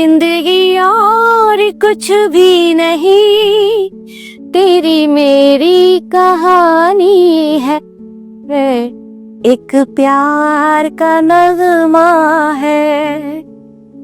जिंदगी और कुछ भी नहीं, तेरी मेरी कहानी है, एक प्यार का नगमा है,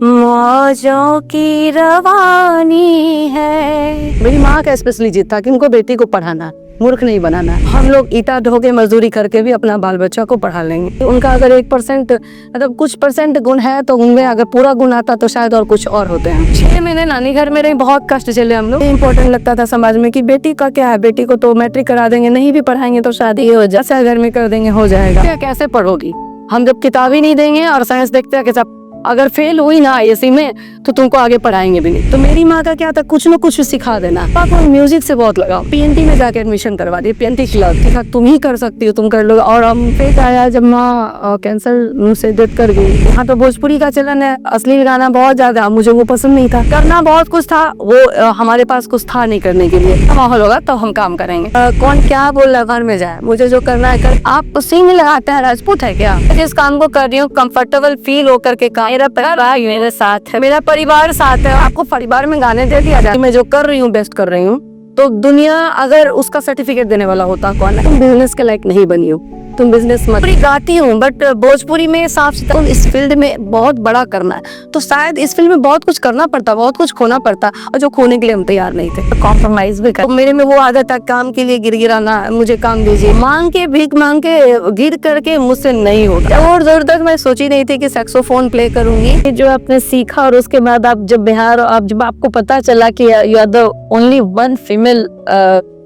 मौजों की रवानी है। मेरी माँ का स्पेशली जिद था कि उनको बेटी को पढ़ाना, मूर्ख नहीं बनाना। हम लोग ईटा ढो के मजदूरी करके भी अपना बाल बच्चा को पढ़ा लेंगे। उनका अगर 1% मतलब कुछ परसेंट गुण है तो उनमें अगर पूरा गुण आता तो शायद और कुछ और होते हैं। 6 महीने नानी घर में रही, बहुत कष्ट झेले हम लोग। इम्पोर्टेंट लगता था समाज में कि बेटी का क्या है, बेटी को तो मैट्रिक करा देंगे, नहीं भी पढ़ाएंगे तो शादी हो जाए, घर में कर देंगे, हो जाएगा। क्या कैसे पढ़ोगी? हम जब किताब ही नहीं देंगे और साइंस देखते हैं कि सब अगर फेल हुई ना ISC में तो तुमको आगे पढ़ाएंगे भी नहीं। तो मेरी माँ का क्या था, कुछ न कुछ सिखा देना। पापा को म्यूजिक से बहुत लगाओ, PNT में जाके एडमिशन करवा दी, PNT क्लब। तुम ही कर सकती हो, तुम कर लो। और हम फिर आया जब माँ कैंसर से डेथ कर गई। यहाँ तो भोजपुरी का चलन है, असली गाना बहुत ज्यादा, मुझे वो पसंद नहीं था। करना बहुत कुछ था, वो हमारे पास कुछ था नहीं करने के लिए। माहौल होगा तो हम काम करेंगे। कौन क्या बोल रहा घर में जाए, मुझे जो करना है कर। आप सिंह लगाते हैं, राजपूत है क्या? जिस काम को कर रही हूँ कंफर्टेबल फील होकर के काम। मेरा परिवार मेरे साथ है, मेरा परिवार साथ है। आपको परिवार में गाने दे दिया जाए, मैं जो कर रही हूँ बेस्ट कर रही हूँ, तो दुनिया अगर उसका सर्टिफिकेट देने वाला होता कौन है? तुम बिजनेस के लायक नहीं बनी हो, तुम बिजनेस मत। गाती हूँ बट भोजपुरी में साफ सुथरा। इस फील्ड में बहुत बड़ा करना है तो शायद इस फील्ड में बहुत कुछ करना पड़ता, बहुत कुछ खोना पड़ता, और जो खोने के लिए हम तैयार नहीं थे। कॉम्प्रोमाइज भी कर। तो मेरे में वो आदत है काम के लिए गिड़गिड़ाना, मुझे काम दीजिए, मांग के भीख मांग के गिर करके मुझसे नहीं होगा। और जोर तक मैं सोची नहीं थी कि सैक्सोफोन प्ले करूंगी। जो आपने सीखा और उसके बाद आप जब बिहार, जब आपको पता चला कि you are the only one female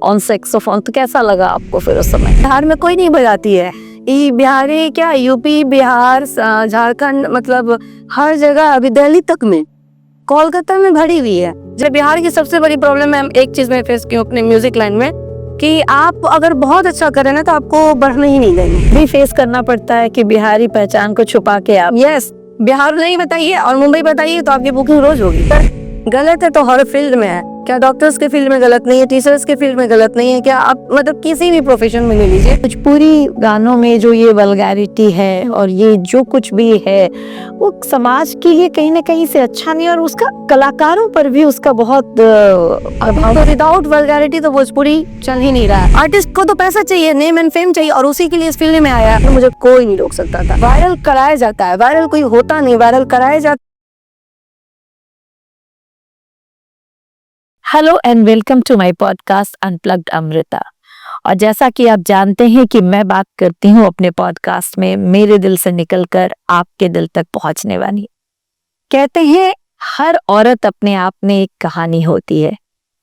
on saxophone, तो कैसा लगा आपको फिर उस समय? बिहार में कोई नहीं बजाती है। बिहारी क्या, यूपी, बिहार, झारखंड, मतलब हर जगह, अभी दिल्ली तक में, कोलकाता में भरी हुई है। जब बिहार की सबसे बड़ी प्रॉब्लम है, एक चीज में फेस की अपने म्यूजिक लाइन में, कि आप अगर बहुत अच्छा करें ना तो आपको बढ़ने ही नहीं देंगे। भी फेस करना पड़ता है कि बिहारी पहचान को छुपा के आप बिहार नहीं बताइए और मुंबई बताइए तो आपकी बुकिंग रोज होगी। गलत है तो हर फील्ड में है। क्या डॉक्टर्स के फील्ड में गलत नहीं है, टीचर्स के फील्ड में गलत नहीं है क्या? आप मतलब किसी भी प्रोफेशन में ले लीजिए। भोजपुरी गानों में जो ये वल्गैरिटी है और ये जो कुछ भी है वो समाज के लिए कहीं ना कहीं से अच्छा नहीं, और उसका कलाकारों पर भी उसका बहुत अभाव। विदाउट वल्गैरिटी तो भोजपुरी चल ही नहीं रहा है। आर्टिस्ट को तो पैसा चाहिए, नेम एंड फेम चाहिए, और उसी के लिए इस फील्ड में आया। तो मुझे कोई नहीं रोक सकता था। वायरल कराया जाता है, वायरल कोई होता नहीं, वायरल कराया जाता। Hello and welcome to my podcast unplugged Amrita. और जैसा कि आप जानते हैं कि मैं बात करती हूँ अपने पॉडकास्ट में मेरे दिल से निकलकर आपके दिल तक पहुंचने वाली। कहते हैं हर औरत अपने आप में एक कहानी होती है,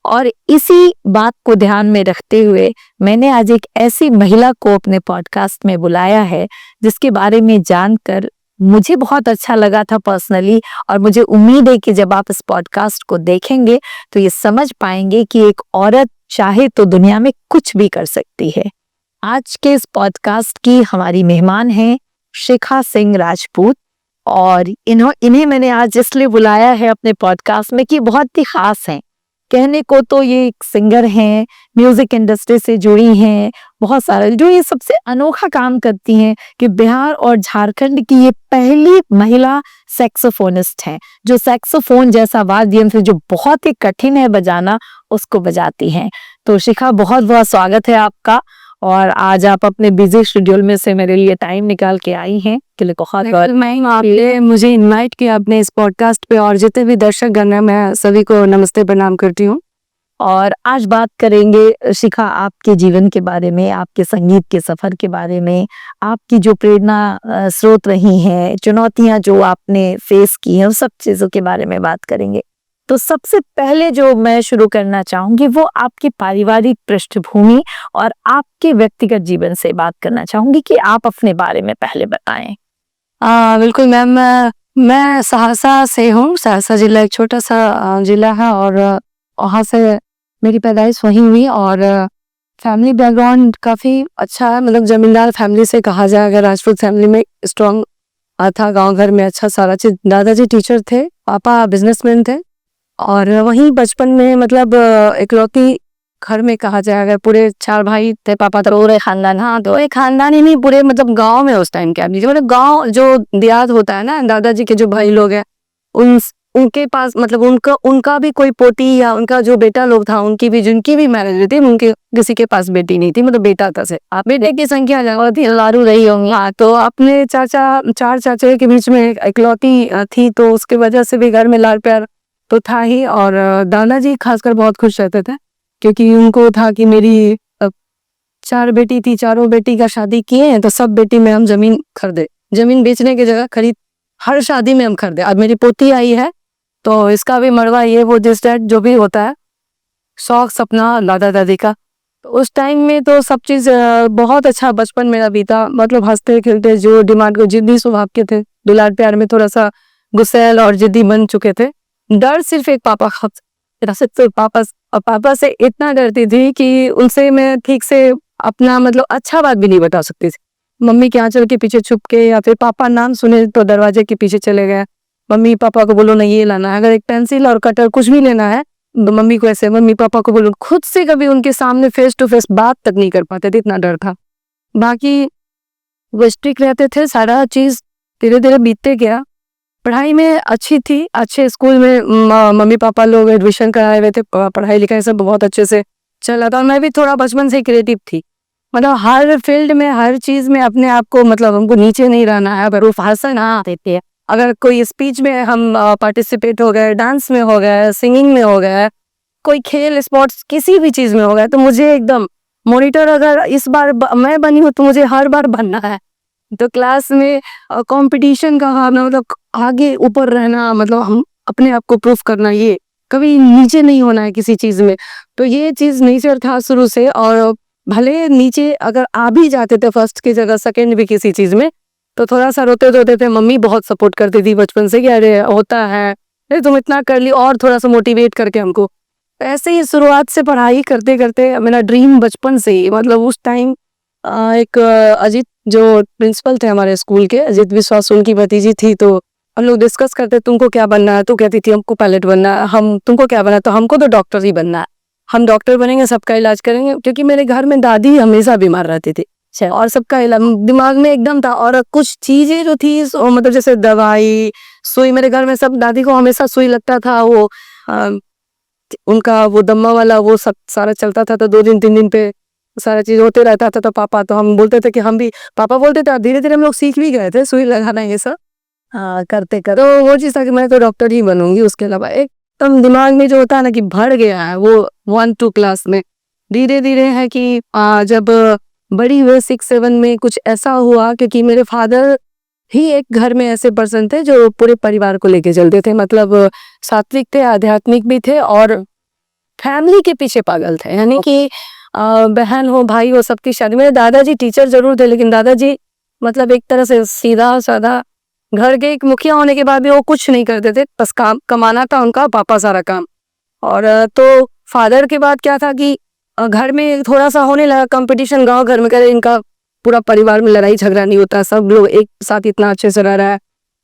और इसी बात को ध्यान में रखते हुए मैंने आज एक ऐसी महिला को अपने पॉडकास्ट में बुलाया है जिसके बारे में जानकर मुझे बहुत अच्छा लगा था पर्सनली, और मुझे उम्मीद है कि जब आप इस पॉडकास्ट को देखेंगे तो ये समझ पाएंगे कि एक औरत चाहे तो दुनिया में कुछ भी कर सकती है। आज के इस पॉडकास्ट की हमारी मेहमान हैं शिखा सिंह राजपूत, और इन्हें मैंने आज इसलिए बुलाया है अपने पॉडकास्ट में कि बहुत ही खास हैं। कहने को तो ये एक सिंगर हैं, म्यूजिक इंडस्ट्री से जुड़ी हैं, बहुत सारे जो ये सबसे अनोखा काम करती हैं कि बिहार और झारखंड की ये पहली महिला सैक्सोफोनिस्ट हैं जो सैक्सोफोन जैसा वाद्य यंत्र जो बहुत ही कठिन है बजाना, उसको बजाती हैं। तो शिखा, बहुत बहुत स्वागत है आपका, और आज आप अपने बिजी शेड्यूल में से मेरे लिए टाइम निकाल के आई हैं के लिए बहुत आपने मुझे इनवाइट किया अपने इस पॉडकास्ट पे, और जितने भी दर्शक गण हैं मैं सभी को नमस्ते प्रणाम करती हूँ। और आज बात करेंगे शिखा आपके जीवन के बारे में, आपके संगीत के सफर के बारे में, आपकी जो प्रेरणा स्रोत रही हैं, चुनौतियां जो आपने फेस की हैं, उस सब चीजों के बारे में बात करेंगे। तो सबसे पहले जो मैं शुरू करना चाहूंगी वो आपकी पारिवारिक पृष्ठभूमि और आपके व्यक्तिगत जीवन से बात करना चाहूंगी कि आप अपने बारे में पहले बताएं। बिल्कुल मैम, मैं सहरसा से हूँ। सहरसा जिला एक छोटा सा जिला है, और वहाँ से मेरी पैदाइश वहीं हुई, और फैमिली बैकग्राउंड काफ़ी अच्छा है। मतलब जमींदार फैमिली से कहा जाए, अगर राजपूत फैमिली में स्ट्रॉन्ग था, गांव घर में अच्छा सारा चीज। दादाजी टीचर थे, पापा बिजनेसमैन थे, और वहीं बचपन में मतलब इकलौती घर में कहा जाए, अगर पूरे 4 भाई थे, पापा तो पूरे खानदान, हाँ तो एक खानदान ही नहीं, पूरे मतलब गांव में उस टाइम क्या लीजिए, मतलब गांव जो देहात होता है ना, दादाजी के जो भाई लोग हैं उनके पास मतलब उनका भी कोई पोती या उनका जो बेटा लोग था, उनकी भी जिनकी भी मैरिज हुई थी, उनके किसी के पास बेटी नहीं थी, मतलब बेटा था से। आप बेटे की संख्या ज्यादा थी, लाडू रही होंगी। हाँ, तो अपने चार चाचा के बीच में इकलौती थी, तो उसके वजह से भी घर में लाड प्यार तो था ही। और दादाजी खासकर बहुत खुश रहते थे, क्योंकि उनको था कि मेरी 4 बेटी थी, चारों बेटी का शादी किए हैं, तो सब बेटी में हम जमीन खरीदे, जमीन बेचने की जगह खरीद हर शादी में हम खरीदे। अब मेरी पोती आई है तो इसका भी मरवा ये वो जिस डेट जो भी होता है, शौक सपना दादा दादी का। तो उस टाइम में तो सब चीज़ बहुत अच्छा बचपन मेरा बीता, मतलब हंसते खेलते, जो डिमांड को जिद्दी स्वभाव के थे, दुलार प्यार में थोड़ा सा गुस्सैल और जिद्दी बन चुके थे। डर सिर्फ एक पापा से इतना डरती थी कि उनसे मैं ठीक से अपना मतलब अच्छा बात भी नहीं बता सकती थी। मम्मी के आंचल के पीछे छुप के, या फिर पापा नाम सुने तो दरवाजे के पीछे चले गए, मम्मी पापा को बोलो ना ये लाना है, अगर एक पेंसिल और कटर कुछ भी लेना है तो मम्मी को ऐसे, मम्मी पापा को बोलो। खुद से कभी उनके सामने फेस टू फेस बात तक नहीं कर पाते थे, इतना डर था। बाकी वो स्ट्रिक्ट रहते थे, सारा चीज धीरे धीरे बीतते गया। पढ़ाई में अच्छी थी, अच्छे स्कूल में मम्मी पापा लोग एडमिशन कराए हुए थे, पढ़ाई लिखाई सब बहुत अच्छे से चला था। और मैं भी थोड़ा बचपन से क्रिएटिव थी, मतलब हर फील्ड में हर चीज में अपने आप को, मतलब हमको नीचे नहीं रहना है। अगर वो भाषण देते हैं, अगर कोई स्पीच में हम पार्टिसिपेट हो गए, डांस में हो गए, सिंगिंग में हो गए, कोई खेल स्पोर्ट्स किसी भी चीज में हो गया, तो मुझे एकदम मॉनिटर अगर इस बार मैं बनी हूँ तो मुझे हर बार बनना है। तो क्लास में कंपटीशन का भावना, मतलब आगे ऊपर रहना, मतलब हम अपने आप को प्रूफ करना, ये कभी नीचे नहीं होना है किसी चीज में। तो ये चीज नेचर था शुरू से। और भले नीचे अगर आ भी जाते थे फर्स्ट की जगह सेकंड भी किसी चीज में, तो थोड़ा सा रोते रोते थे। मम्मी बहुत सपोर्ट करती थी बचपन से कि अरे होता है, अरे तुम इतना कर ली, और थोड़ा सा मोटिवेट करके हमको। ऐसे ही शुरुआत से पढ़ाई करते करते मेरा ड्रीम बचपन से ही, मतलब उस टाइम एक अजीत जो प्रिंसिपल थे हमारे स्कूल के, अजीत विश्वास, उनकी भतीजी थी, तो हम लोग डिस्कस करते तुमको क्या बनना है, तो कहती थी हमको पायलट बनना है। हम तुमको क्या बनना है, तो हमको तो डॉक्टर ही बनना है, हम डॉक्टर बनेंगे, सबका इलाज करेंगे। क्योंकि मेरे घर में दादी हमेशा बीमार रहती थी और सबका इलाज दिमाग में एकदम था। और कुछ चीजें जो थी मतलब जैसे दवाई, सुई, मेरे घर में सब दादी को हमेशा सुई लगता था, वो उनका वो दम्मा वाला वो सब सारा चलता था, तो 2 दिन 3 दिन पे सारा चीज होते रहता था। तो पापा, तो हम बोलते थे कि हम भी, पापा बोलते थे, धीरे धीरे हम लोग सीख भी गए थे सुई लगाना ये सब करते करते। तो वो चीज था कि मैं तो डॉक्टर ही बनूंगी। उसके अलावा एकदम दिमाग में जो होता है ना कि भर गया है, वो 1-2 क्लास में। धीरे धीरे है कि जब बड़ी हुए 6-7 में कुछ ऐसा हुआ, क्योंकि मेरे फादर ही एक घर में ऐसे पर्सन थे जो पूरे परिवार को लेके चलते थे, मतलब सात्विक थे, आध्यात्मिक भी थे, और फैमिली के पीछे पागल थे। यानी कि बहन हो भाई हो सबकी शादी। मेरे दादाजी टीचर जरूर थे, लेकिन दादाजी मतलब एक तरह से सीधा साधा, घर के एक मुखिया होने के बाद भी वो कुछ नहीं करते थे, बस काम कमाना था उनका, पापा सारा काम। और तो फादर के बाद क्या था कि घर में थोड़ा सा होने लगा कंपटीशन, गांव घर में करे, इनका पूरा परिवार में लड़ाई झगड़ा नहीं होता, सब लोग एक साथ इतना अच्छे से रह रहा है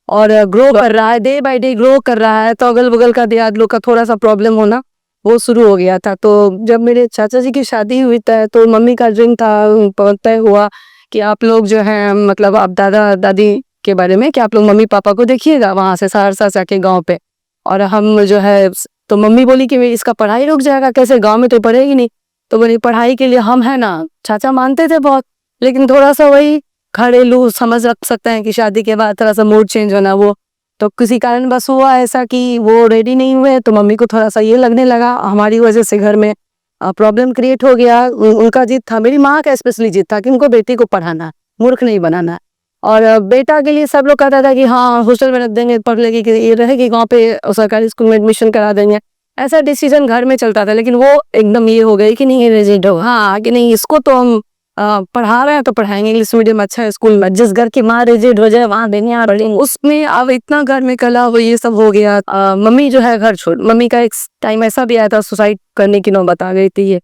और ग्रो कर रहा है, डे बाय डे ग्रो कर रहा है। तो अगल बगल का देहात लोग का थोड़ा सा प्रॉब्लम होना वो शुरू हो गया था। तो जब मेरे चाचा जी की शादी हुई था, तो मम्मी का ड्रीम था, तय हुआ कि आप लोग जो है, मतलब आप दादा दादी के बारे में, कि आप लोग मम्मी पापा को देखिएगा वहां से सहरसा से आके गाँव पे, और हम जो है। तो मम्मी बोली कि इसका पढ़ाई रुक जाएगा, कैसे, गाँव में तो पढ़ेगी नहीं। तो बोली पढ़ाई के लिए हम है ना। चाचा मानते थे बहुत, लेकिन थोड़ा सा वही घरेलू समझ रख सकते हैं कि शादी के बाद थोड़ा सा मूड चेंज होना, वो तो किसी कारण बस हुआ ऐसा कि वो रेडी नहीं हुए। तो मम्मी को थोड़ा सा ये लगने लगा हमारी वजह से घर में प्रॉब्लम क्रिएट हो गया। उनका जिद था, मेरी माँ का स्पेशली जिद था कि उनको बेटी को पढ़ाना, मूर्ख नहीं बनाना। और बेटा के लिए सब लोग कहता था कि हाँ हॉस्टल में रख देंगे, पढ़ लेगी, कि ये रहेगी गाँव पे, सरकारी स्कूल में एडमिशन करा देंगे, ऐसा डिसीजन घर में चलता था। लेकिन वो एकदम ये हो गई कि नहीं रेजिड हो, हाँ कि नहीं इसको तो हम पढ़ा रहे हैं तो पढ़ाएंगे, इंग्लिश मीडियम अच्छा है स्कूल में, जिस घर की माँ रेजिड हो जाए वहां देंगे पढ़ेंगे। उसमें अब इतना घर में कला वो ये सब हो गया। मम्मी जो है घर छोड़, मम्मी का एक टाइम ऐसा भी आया था सुसाइड करने की नौबत आ गई थी। ये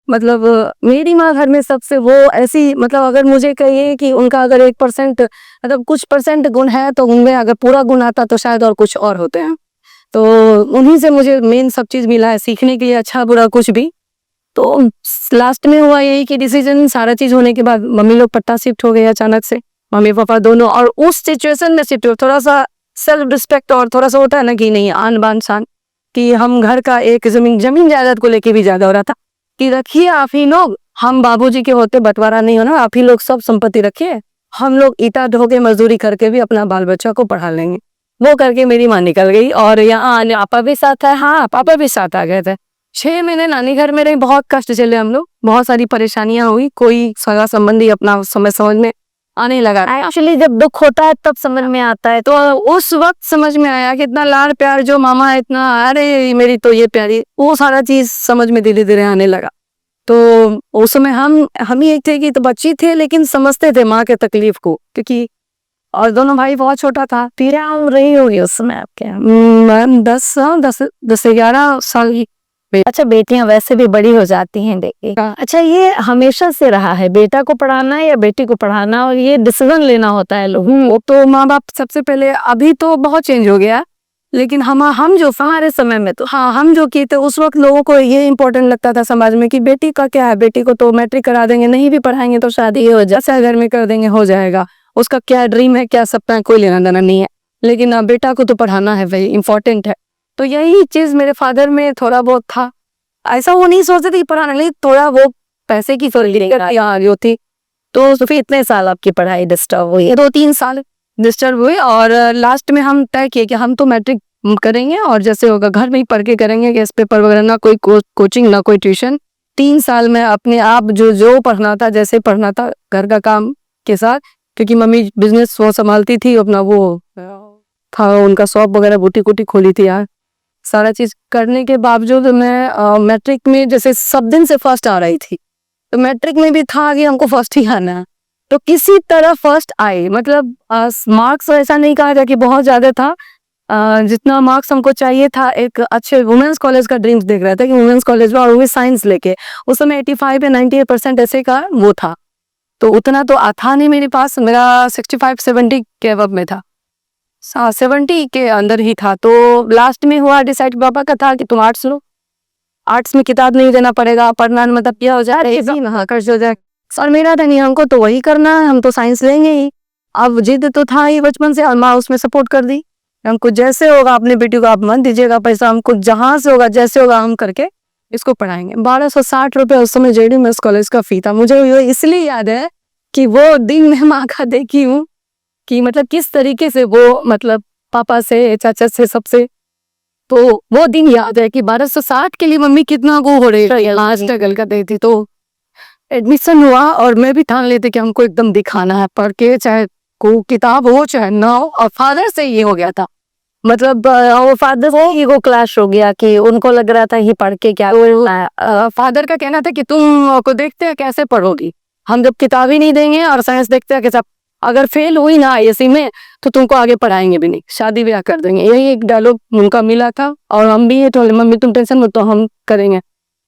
मतलब मेरी माँ घर में सबसे वो ऐसी, मतलब अगर मुझे कहिए कि उनका अगर 1% मतलब कुछ परसेंट गुण है, तो उनमें अगर पूरा गुण आता तो शायद और कुछ और होते हैं। तो उन्हीं से मुझे मेन सब चीज मिला है सीखने के लिए, अच्छा बुरा कुछ भी। तो लास्ट में हुआ यही कि डिसीजन सारा चीज होने के बाद मम्मी लोग पट्टा शिफ्ट हो गए अचानक से, मम्मी पापा दोनों। और उस सिचुएशन में थोड़ा सा सेल्फ रिस्पेक्ट और थोड़ा सा होता है ना कि नहीं आन बान शान, कि हम घर का एक जमीन जायदाद को लेके भी ज्यादा हो रहा था कि रखिए आप ही लोग, हम बाबूजी के होते बंटवारा नहीं होना, आप ही लोग सब संपत्ति रखिए, हम लोग ईटा ढो के मजदूरी करके भी अपना बाल बच्चा को पढ़ा लेंगे। वो करके मेरी माँ निकल गई और यहाँ पापा भी साथ है। हाँ, पापा भी साथ आ गए थे। 6 महीने नानी घर में रही, बहुत कष्ट झेले हम लोग, बहुत सारी परेशानियां हुई, कोई सगा संबंधी अपना समझ में आने लगा। एक्चुअली जब दुख होता है तब समझ में आता है। तो उस वक्त समझ में आया कि इतना लाड़ प्यार जो मामा इतना, अरे मेरी तो ये प्यारी, वो सारा चीज समझ में धीरे धीरे आने लगा। तो उस समय हम ही एक थे कि तो बच्ची थे लेकिन समझते थे माँ के तकलीफ को, क्योंकि और दोनों भाई बहुत छोटा था। फिर हम रही होगी उस समय आपके यहाँ? मैम 10-11 साल की। अच्छा, बेटियां वैसे भी बड़ी हो जाती हैं देखिए। अच्छा, ये हमेशा से रहा है बेटा को पढ़ाना या बेटी को पढ़ाना, और ये डिसीजन लेना होता है लोग? वो तो माँ बाप सबसे पहले, अभी तो बहुत चेंज हो गया, लेकिन हम जो हमारे समय में तो हाँ हम जो किए थे उस वक्त लोगों को ये इम्पोर्टेंट लगता था समाज में कि बेटी का क्या है, बेटी को तो मैट्रिक करा देंगे, नहीं भी पढ़ाएंगे तो शादी हो जाए, घर में कर देंगे हो जाएगा, उसका क्या ड्रीम है क्या सपना है कोई लेना देना नहीं है, लेकिन बेटा को तो पढ़ाना है भाई, इम्पोर्टेंट है। तो यही चीज मेरे फादर में थोड़ा बहुत था। ऐसा वो नहीं सोचते थे पढ़ाने, लेकिन थोड़ा वो पैसे की जो थी। तो फिर इतने साल आपकी पढ़ाई डिस्टर्ब हुई? 2-3 साल डिस्टर्ब हुए और लास्ट में हम तय किए कि हम तो मैट्रिक करेंगे और जैसे होगा घर में ही पढ़ के करेंगे, गैस पेपर वगैरह, ना कोई कोचिंग ना कोई ट्यूशन। 3 साल में अपने आप जो पढ़ना था, जैसे पढ़ना था घर का काम के साथ, क्योंकि मम्मी बिजनेस वो संभालती थी अपना, वो था उनका शॉप वगैरह, बुटीक वुटीक खोली थी यार। सारा चीज करने के बावजूद मैं मैट्रिक में जैसे सब दिन से फर्स्ट आ रही थी, तो मैट्रिक में भी था कि हमको फर्स्ट ही आना है, तो किसी तरह फर्स्ट आए। मतलब मार्क्स ऐसा नहीं कहा जाए कि बहुत ज्यादा था, जितना मार्क्स हमको चाहिए था। एक अच्छे वुमेन्स कॉलेज का ड्रीम्स देख रहा था कि वुमेन्स कॉलेज में, और वो भी साइंस लेके, उस समय 85 या 98% ऐसे का वो था, तो उतना तो था नहीं मेरे पास, मेरा 65-70 के अबव में था, 70 के अंदर ही था। तो लास्ट में हुआ डिसाइड, पापा का था कि तुम आर्ट्स लो, आर्ट्स में किताब नहीं देना पड़ेगा, पढ़ना मतलब क्या हो जाए, खर्च हो जाए। सर मेरा था नहीं, हमको तो वही करना है, हम तो साइंस लेंगे ही। अब जिद तो था ही बचपन से, और माँ उसमें सपोर्ट कर दी, हमको जैसे होगा अपने बेटी को आप मत दीजिएगा पैसा, हमको जहां से होगा जैसे होगा हम करके इसको पढ़ाएंगे। 1260 रुपये उस समय JD मेंस कॉलेज का फी था। मुझे ये इसलिए याद है कि वो दिन मैं माँ का देखी हूँ कि मतलब किस तरीके से वो, मतलब पापा से, चाचा से, सबसे, तो वो दिन याद है कि 1260 के लिए मम्मी कितना वो हो रही है, स्ट्रगल कर रही थी। तो एडमिशन हुआ और मैं भी ठान लेते कि हमको एकदम दिखाना है पढ़ के, चाहे को किताब हो चाहे ना हो। और फादर से ये हो गया था, मतलब वो फादर से ईगो क्लैश हो गया कि उनको लग रहा था ही पढ़ के क्या फादर का कहना था कि तुम को देखते हैं कैसे पढ़ोगी, हम जब किताब ही नहीं देंगे और साइंस देखते हैं कैसे, अगर फेल हुई ना ISC में तो तुमको आगे पढ़ाएंगे भी नहीं, शादी ब्याह कर देंगे। यही एक डायलॉग उनका मिला था। और हम भी ये तो मम्मी तुम टेंशन मत, तो हम करेंगे।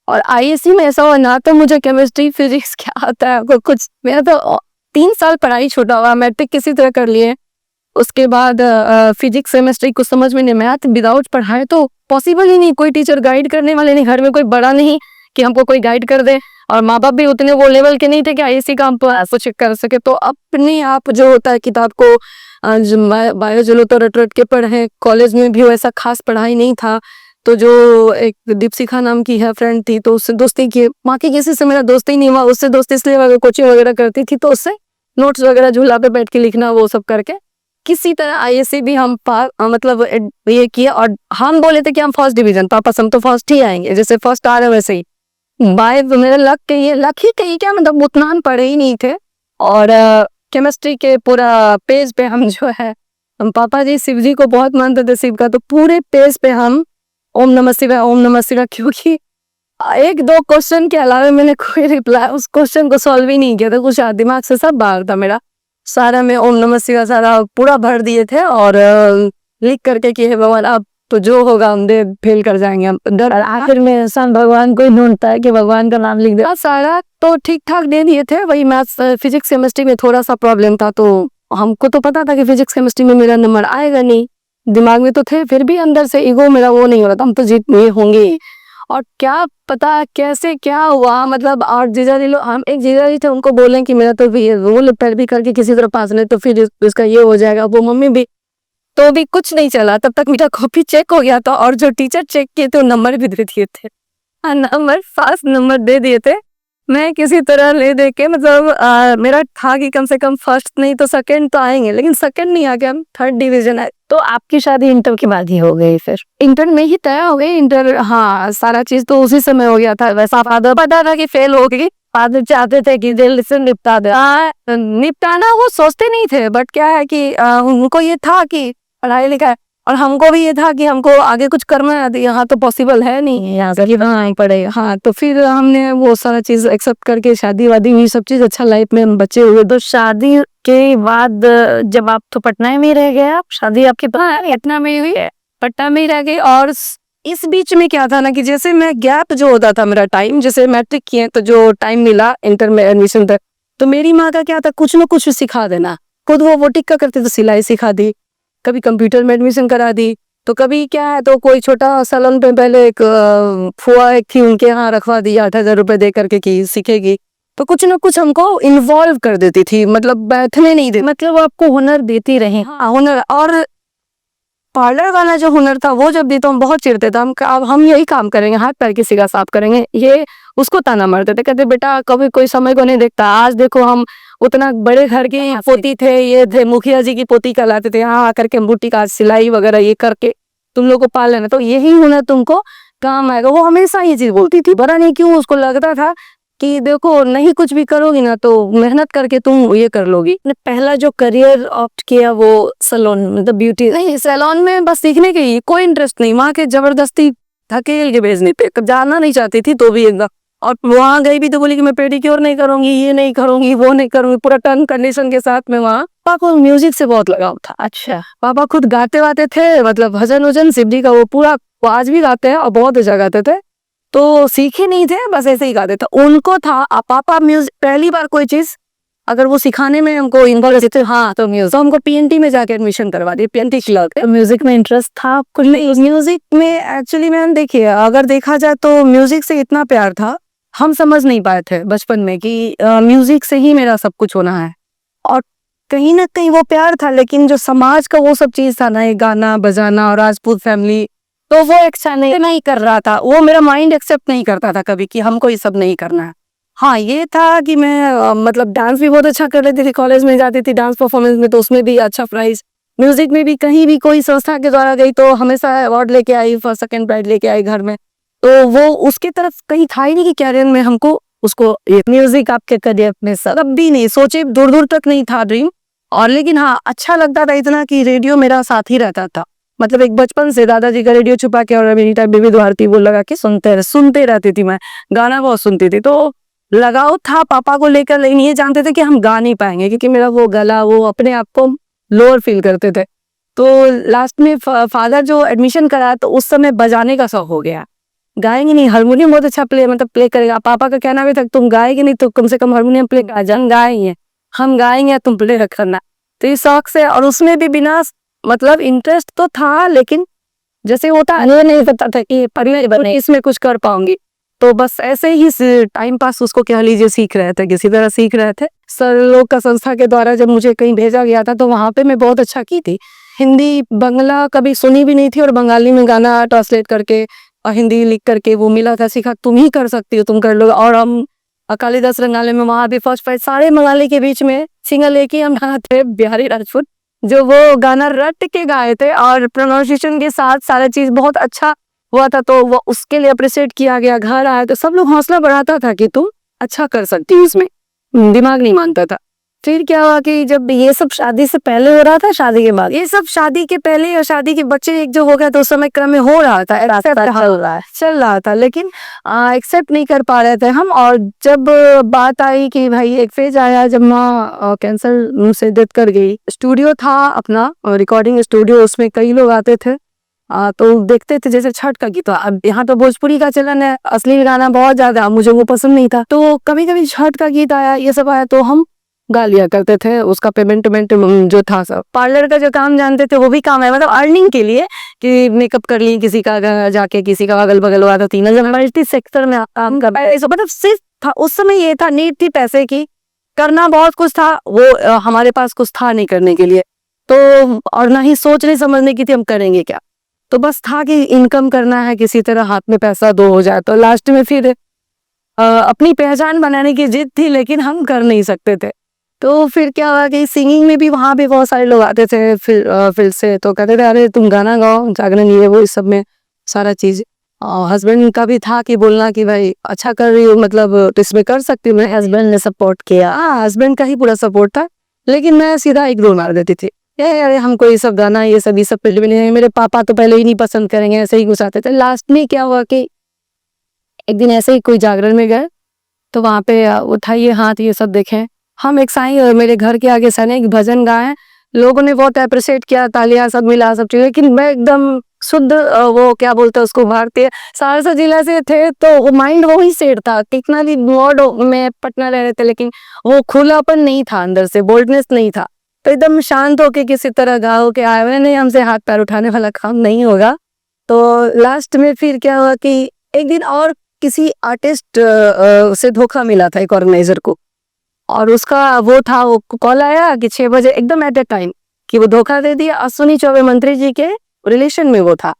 और ISC में ऐसा हुआ ना, तो मुझे केमिस्ट्री फिजिक्स क्या आता है कुछ, मेरा तो 3 साल पढ़ाई छोटा हुआ, मैट्रिक किसी तरह कर लिए। उसके बाद फिजिक्स केमिस्ट्री कुछ समझ में नहीं, मैथ विदाउट पढ़ाए तो पॉसिबल ही नहीं, कोई टीचर गाइड करने वाले नहीं, घर में कोई बड़ा नहीं कि हमको कोई गाइड कर दे, और माँ बाप भी उतने वो लेवल के नहीं थे कि ISC का हम कुछ कर सके। तो अपने आप जो होता है किताब को बायोलॉजी तो रट के पढ़े, कॉलेज में भी वैसा खास पढ़ाई नहीं था। तो जो एक दीपशिखा नाम की है फ्रेंड थी, तो उससे दोस्ती की, माँ की किसी से मेरा दोस्ती नहीं हुआ, उससे दोस्ती इसलिए कोचिंग वगैरह करती थी, तो उससे नोट्स वगैरह झूला पे बैठ के लिखना, वो सब करके किसी तरह ISC भी हम मतलब ये किया। और हम बोले थे कि हम फर्स्ट डिवीजन, पापा हम तो फर्स्ट ही आएंगे, जैसे फर्स्ट आ रहे वैसे ही। बाय मेरा लक ही कही क्या, मतलब उतना हम पढ़े ही नहीं थे। और केमिस्ट्री के पूरा पेज पे हम जो है, हम पापा जी शिव जी को बहुत मानते थे, शिव का, तो पूरे पेज पे हम ओम नमः शिवाय, क्योंकि 1-2 क्वेश्चन के अलावा मैंने कोई रिप्लाई उस क्वेश्चन को सॉल्व ही नहीं किया था, कुछ दिमाग से सब बाहर था मेरा, सारा में ओम नमः शिवाय सारा पूरा भर दिए थे। और लिख करके कि हे भगवान अब तो जो होगा हम दे फेल कर जाएंगे हम, डर। आखिर में इंसान भगवान को ही ढूंढता है कि भगवान का नाम लिख दे। सारा तो ठीक ठाक दे दिए थे, वही मैथ्स फिजिक्स केमिस्ट्री में थोड़ा सा प्रॉब्लम था, तो हमको तो पता था कि फिजिक्स केमिस्ट्री में मेरा नंबर आएगा नहीं, दिमाग में तो थे, फिर भी अंदर से ईगो मेरा वो नहीं हो रहा था, हम तो जीत नहीं होंगे। और क्या पता कैसे क्या हुआ, मतलब और जीजा जी लोग, हम एक जीजा जी थे, उनको बोले कि मेरा तो भी रोल पैर भी करके किसी तरह पास नहीं, तो फिर इसका ये हो जाएगा। वो मम्मी भी तो भी कुछ नहीं चला, तब तक मेरा कॉपी चेक हो गया था और जो टीचर चेक किए थे वो नंबर भी दे दिए थे। हाँ, नंबर फास्ट नंबर दे दिए थे। मैं किसी तरह ले दे के मतलब मेरा था कि कम से कम फर्स्ट नहीं तो सेकंड तो आएंगे, लेकिन सेकंड नहीं आ गया, हम थर्ड डिवीजन आए। तो आपकी शादी इंटर के बाद ही हो गई फिर? इंटर में ही तय हो गई। इंटर, हाँ, सारा चीज तो उसी समय हो गया था। वैसा फादर पता था कि फेल हो गई, फादर चाहते थे कि जल्दी से निपटा दे। निपटाना वो सोचते नहीं थे, बट क्या है कि उनको ये था कि पढ़ाई लिखाई, और हमको भी ये था कि हमको आगे कुछ करना है, यहाँ तो पॉसिबल है नहीं, यहाँ से हाँ पड़ेगा। हाँ, तो फिर हमने वो सारा चीज एक्सेप्ट करके शादी वादी हुई, सब चीज अच्छा, लाइफ में हम बच्चे हुए। तो शादी के बाद जब आप तो पटना में ही रह गए, आप शादी आपके पटना में ही हुई है, पटना में ही रह गई। और इस बीच में क्या था ना कि जैसे मैं गैप जो होता था मेरा टाइम, जैसे मैट्रिक किए तो जो टाइम मिला इंटर में एडमिशन तक, तो मेरी माँ का क्या था, कुछ ना कुछ सिखा देना। खुद वो बुटीक का करते तो सिलाई सिखा दी, कभी कंप्यूटर में एडमिशन करा दी, तो कभी क्या है तो कोई छोटा सैलून पे पहले एक फुआ एक थी, उनके यहाँ रखवा दी 8,000 रुपए दे करके कि सीखेगी। तो कुछ ना कुछ हमको इन्वॉल्व कर देती थी, मतलब बैठने नहीं देती, मतलब आपको हुनर देती रही। हाँ, हुनर। और पार्लर वाला जो हुनर था वो जब दी तो हम बहुत चिढ़ते थे, अब हम यही काम करेंगे, हाथ पैर की सिगा साफ करेंगे, ये उसको ताना मारते थे, कहते बेटा कभी कोई समय को नहीं देखता। आज देखो हम उतना बड़े घर के पोती थे, ये थे मुखिया जी की पोती कहलाते थे, यहाँ आकर के बूटी का सिलाई वगैरह ये करके तुम लोग को पाल लेना, तो यही हुनर तुमको काम आएगा। वो हमेशा ये चीज बोलती थी, पता नहीं क्यों उसको लगता था कि देखो नहीं कुछ भी करोगी ना तो मेहनत करके तुम ये कर लोगी। पहला जो करियर ऑप्ट किया वो सैलून मतलब ब्यूटी? नहीं, सैलून में बस सीखने के ही, कोई इंटरेस्ट नहीं, वहाँ के जबरदस्ती धकेल के भेजने थे, जाना नहीं चाहती थी तो भी एकदम। और वहाँ गई भी तो बोली कि मैं पेडिक्योर नहीं करूंगी, ये नहीं करूंगी, वो नहीं करूंगी, पूरा टर्म कंडीशन के साथ में। वहाँ पापा को म्यूजिक से बहुत लगाव था। अच्छा। पापा खुद गाते वाते थे, मतलब भजन वजन शिव जी का वो पूरा, वो आज भी गाते हैं और बहुत अच्छा गाते थे। तो सीखे नहीं थे, बस ऐसे ही गाते थे। उनको था पापा म्यूजिक, पहली बार कोई चीज अगर वो सिखाने में हमको इन्वॉल्व करते थे, हाँ तो म्यूजिक, तो हमको पीएनटी में जाके एडमिशन करवा दी, पीएनटी क्लब। तो म्यूजिक में इंटरेस्ट था आपको? म्यूजिक में एक्चुअली मैम देखिए, अगर देखा जाए तो म्यूजिक से इतना प्यार था, हम समझ नहीं पाए थे बचपन में कि म्यूजिक से ही मेरा सब कुछ होना है। और कहीं ना कहीं वो प्यार था, लेकिन जो समाज का वो सब चीज था ना, ये गाना बजाना और राजपूत फैमिली, तो वो एक्सेप्ट नहीं कर रहा था, वो मेरा माइंड एक्सेप्ट नहीं करता था कभी कि हमको ये सब नहीं करना है। हाँ, ये था कि मैं मतलब डांस भी बहुत अच्छा कर लेती थी, कॉलेज में जाती थी डांस परफॉर्मेंस में, तो उसमें भी अच्छा प्राइज। म्यूजिक में भी कहीं भी कोई संस्था के द्वारा गई तो हमेशा अवार्ड लेके आई, फर्स्ट सेकंड प्राइज लेके आई घर में। तो वो उसके तरफ कहीं था ही नहीं कि कैरियर में हमको उसको म्यूजिक आपके करियर में सब कभी नहीं सोचे, दूर दूर तक नहीं था ड्रीम। और लेकिन हाँ, अच्छा लगता था इतना कि रेडियो मेरा साथ ही रहता था, मतलब एक बचपन से दादाजी का रेडियो छुपा के और मेरी टाइम विविध भारती वो लगा के सुनते रहती थी। मैं गाना बहुत सुनती थी, तो लगाव था पापा को लेकर, लेकिन ये जानते थे कि हम गा नहीं पाएंगे क्योंकि मेरा वो गला, वो अपने आप को लोअर फील करते थे। तो लास्ट में फादर जो एडमिशन कराया तो उस समय बजाने का शौक हो गया। गाएंगे नहीं, हारमोनियम बहुत अच्छा प्ले करेगा। पापा का कहना भी था तुम गाएंगे नहीं तो कम से कम हारमोनियम प्ले जन गाएंगे, हम गाएंगे तुम प्ले करना। तो इस शौक से, और उसमें भी बिना मतलब इंटरेस्ट तो था, लेकिन जैसे होता ये नहीं पता था कि इसमें कुछ कर पाऊंगी। तो बस ऐसे ही टाइम पास उसको कह लीजिए सीख रहे थे, किसी तरह सीख रहे थे। सर लोग का संस्था के द्वारा जब मुझे कहीं भेजा गया था तो वहां पे मैं बहुत अच्छा की थी। हिंदी बांग्ला कभी सुनी भी नहीं थी, और बंगाली में गाना ट्रांसलेट करके और हिंदी लिख करके वो मिला था, सीखा तुम ही कर सकती हो, तुम कर लो। और हम कालिदास रंगाले में वहां भी फर्स्ट प्राइज, सारे बंगाली के बीच में सिंगल एक ही हम गाना थे, बिहारी राजपूत, जो वो गाना रट के गाए थे और प्रोनाउंसिएशन के साथ सारा चीज बहुत अच्छा हुआ था। तो वो उसके लिए अप्रिशिएट किया गया। घर आया तो सब लोग हौसला बढ़ाता था कि तुम अच्छा कर सकती हो, इसमें दिमाग नहीं मानता था। फिर क्या हुआ कि जब ये सब शादी से पहले हो रहा था, शादी के बाद? ये सब शादी के पहले और शादी के बच्चे एक जो हो गया तो उस समय क्रम में हो रहा था, चल रहा था, लेकिन एक्सेप्ट नहीं कर पा रहे थे हम। और जब बात आई कि भाई एक फेज आया जब माँ कैंसर से डेथ कर गई, स्टूडियो था अपना रिकॉर्डिंग स्टूडियो, उसमें कई लोग आते थे, तो देखते थे जैसे छठ का गीत। अब यहाँ तो भोजपुरी का चलन है, असली गाना बहुत ज्यादा, मुझे वो पसंद नहीं था। तो कभी कभी छठ का गीत आया, ये सब आया तो हम गा लिया करते थे। उसका पेमेंट जो था सब, पार्लर का जो काम जानते थे वो भी काम है, मतलब अर्निंग के लिए कि मेकअप कर ली किसी का, जाके किसी का अगल बगल हुआ था, 3 मल्टी सेक्टर में काम कर, मतलब सिर्फ था उस समय ये था, नीड थी पैसे की, करना बहुत कुछ था, वो हमारे पास कुछ था नहीं करने के लिए। तो और ना ही सोचने समझने की थी हम करेंगे क्या। तो बस था कि इनकम करना है, किसी तरह हाथ में पैसा दो हो जाए। तो लास्ट में फिर अपनी पहचान बनाने की जिद थी, लेकिन हम कर नहीं सकते थे। तो फिर क्या हुआ कि सिंगिंग में भी वहाँ पे बहुत सारे लोग आते थे फील्ड से, तो कहते थे अरे तुम गाना गाओ, जागरण ये वो इस सब में सारा चीज़। हस्बैंड का भी था कि बोलना कि भाई अच्छा कर रही हो, मतलब तो इसमें कर सकती हूँ मैं। हस्बैंड ने सपोर्ट किया? हाँ, हस्बैंड का ही पूरा सपोर्ट था, लेकिन मैं सीधा इग्नोर मार देती थी। ये अरे हमको ये सब गाना ये सब फील्ड में नहीं, मेरे पापा तो पहले ही नहीं पसंद करेंगे, ऐसे ही घुसाते थे। लास्ट में क्या हुआ कि एक दिन ऐसे ही कोई जागरण में गए, तो वहाँ पे उठाइए हाथ ये सब देखें, हम एक साईं और मेरे घर के आगे सने एक भजन गाए, लोगों ने बहुत अप्रिशिएट किया, तालियां सब मिला सब चीज़। लेकिन मैं एकदम शुद्ध वो क्या बोलते हैं उसको, भारतीय सहरसा जिला से थे, तो वो माइंड वही सेट था। कितना भी वर्ड में पटना रह रहे थे, लेकिन वो खुलापन नहीं था अंदर से, बोल्डनेस नहीं था। तो एकदम शांत होके किसी तरह गाओ के आए हुए, नहीं हमसे हाथ पैर उठाने वाला काम नहीं होगा। तो लास्ट में फिर क्या हुआ कि एक दिन और किसी आर्टिस्ट से धोखा मिला था एक ऑर्गेनाइजर को, और उसका वो था, वो कॉल आया कि 6 बजे एकदम एट ए टाइम कि वो धोखा दे दिया। अश्विनी चौबे मंत्री जी के रिलेशन में वो था,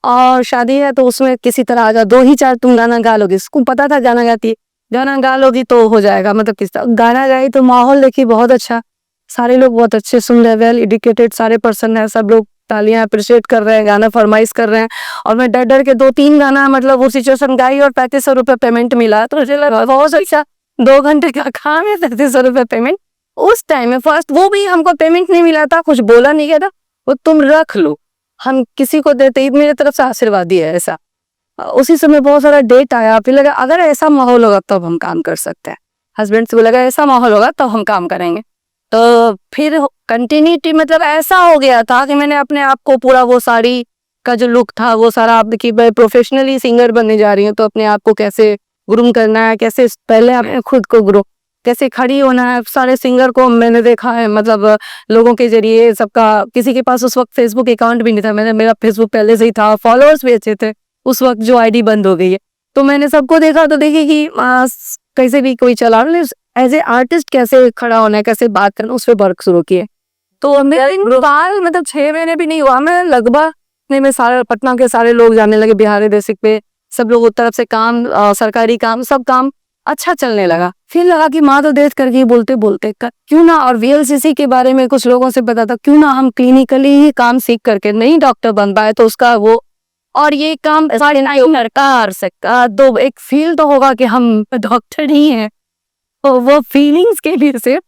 और शादी है तो उसमें किसी तरह आजा, 2 ही 4 तुम गाना गा लोगी। उसको पता था गाना गाती, गाना गा लोगी तो हो जाएगा, मतलब किस तरह गाना गाई। तो माहौल देखिए बहुत अच्छा, सारे लोग बहुत अच्छे सुन रहे, वेल एजुकेटेड सारे पर्सन है, सब लोग तालियां अप्रिशिएट कर रहे हैं, गाना फरमाइश कर रहे हैं। और मैं डर डर के 2-3 गाना मतलब वो सिचुएशन गाई, और 3500 रुपये पेमेंट मिला। तो मुझे लगा बहुत अच्छा, 2 घंटे का काम है, 3500 रुपये पेमेंट। उस टाइम में फर्स्ट वो भी हमको पेमेंट नहीं मिला था, कुछ बोला नहीं गया था, वो तुम रख लो, हम किसी को देते ही मेरे तरफ से आशीर्वाद दिया है ऐसा। उसी समय बहुत सारा डेट आया, फिर लगा अगर ऐसा माहौल होगा तब हम काम कर सकते हैं। हस्बैंड से लगा ऐसा माहौल होगा तब हम काम करेंगे। तो फिर कंटिन्यूटी मतलब ऐसा हो गया था कि मैंने अपने आप को पूरा वो साड़ी का जो लुक था वो सारा, आप देखिए मैं प्रोफेशनली सिंगर बनने जा रही हूँ, तो अपने आप को कैसे ग्रूम करना है, कैसे पहले अपने खुद को ग्रो कैसे खड़ी होना है। सारे सिंगर को मैंने देखा है, मतलब लोगों के जरिए सबका, किसी के पास उस वक्त फेसबुक अकाउंट भी नहीं था, मेरा फेसबुक पहले से ही था, फॉलोअर्स भी अच्छे थे। उस वक्त जो आईडी बंद हो गई है, तो मैंने सबको देखा, तो देखी कि कैसे भी कोई चला एज ए आर्टिस्ट कैसे खड़ा होना है, कैसे बात करना, उस पर वर्क शुरू किए। तो मेरे बाल मतलब 6 महीने भी नहीं हुआ, मैं लगभग में सारे पटना के सारे लोग जाने लगे, बिहारी बेसिक पे सब लोग, उस तरफ से काम सरकारी काम सब काम अच्छा चलने लगा। फिर लगा कि माँ तो देख करके बोलते बोलते क्यों ना, और वीएलसीसी के बारे में कुछ लोगों से पता था, क्यों ना हम क्लिनिकली ही काम सीख करके, नहीं डॉक्टर बन पाए तो उसका वो, और ये काम कर सकता, दो एक फील तो होगा कि हम डॉक्टर ही हैं। तो वो फीलिंग्स के लिए से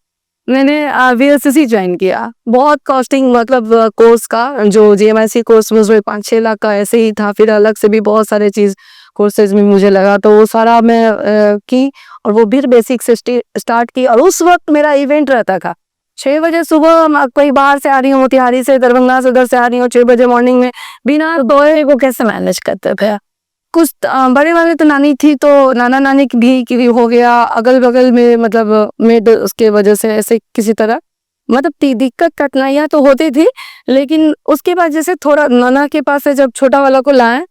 मैंने वीएलसीसी ज्वाइन किया। बहुत कॉस्टिंग मतलब कोर्स का, जो जीएमआईसी कोर्स उसमें 5-6 लाख का ऐसे ही था। फिर अलग से भी बहुत सारे चीज कोर्सेज में मुझे लगा, तो वो सारा मैं की, और वो भी बेसिक से स्टार्ट की। और उस वक्त मेरा इवेंट रहता था 6 बजे सुबह, कहीं बाहर से आ रही हूँ, मोतिहारी से, दरभंगा से, उधर से आ रही हूँ, 6 बजे मॉर्निंग में, बिना दोए को कैसे मैनेज करते थे। कुछ बड़े वाले तो नानी थी, तो नाना नानी की भी हो गया, अगल बगल में मतलब मेड, उसके वजह से ऐसे किसी तरह मतलब दिक्कत कठिनाइयाँ तो होती थी। लेकिन उसके बाद जैसे थोड़ा नाना के पास से जब छोटा वाला को लाए,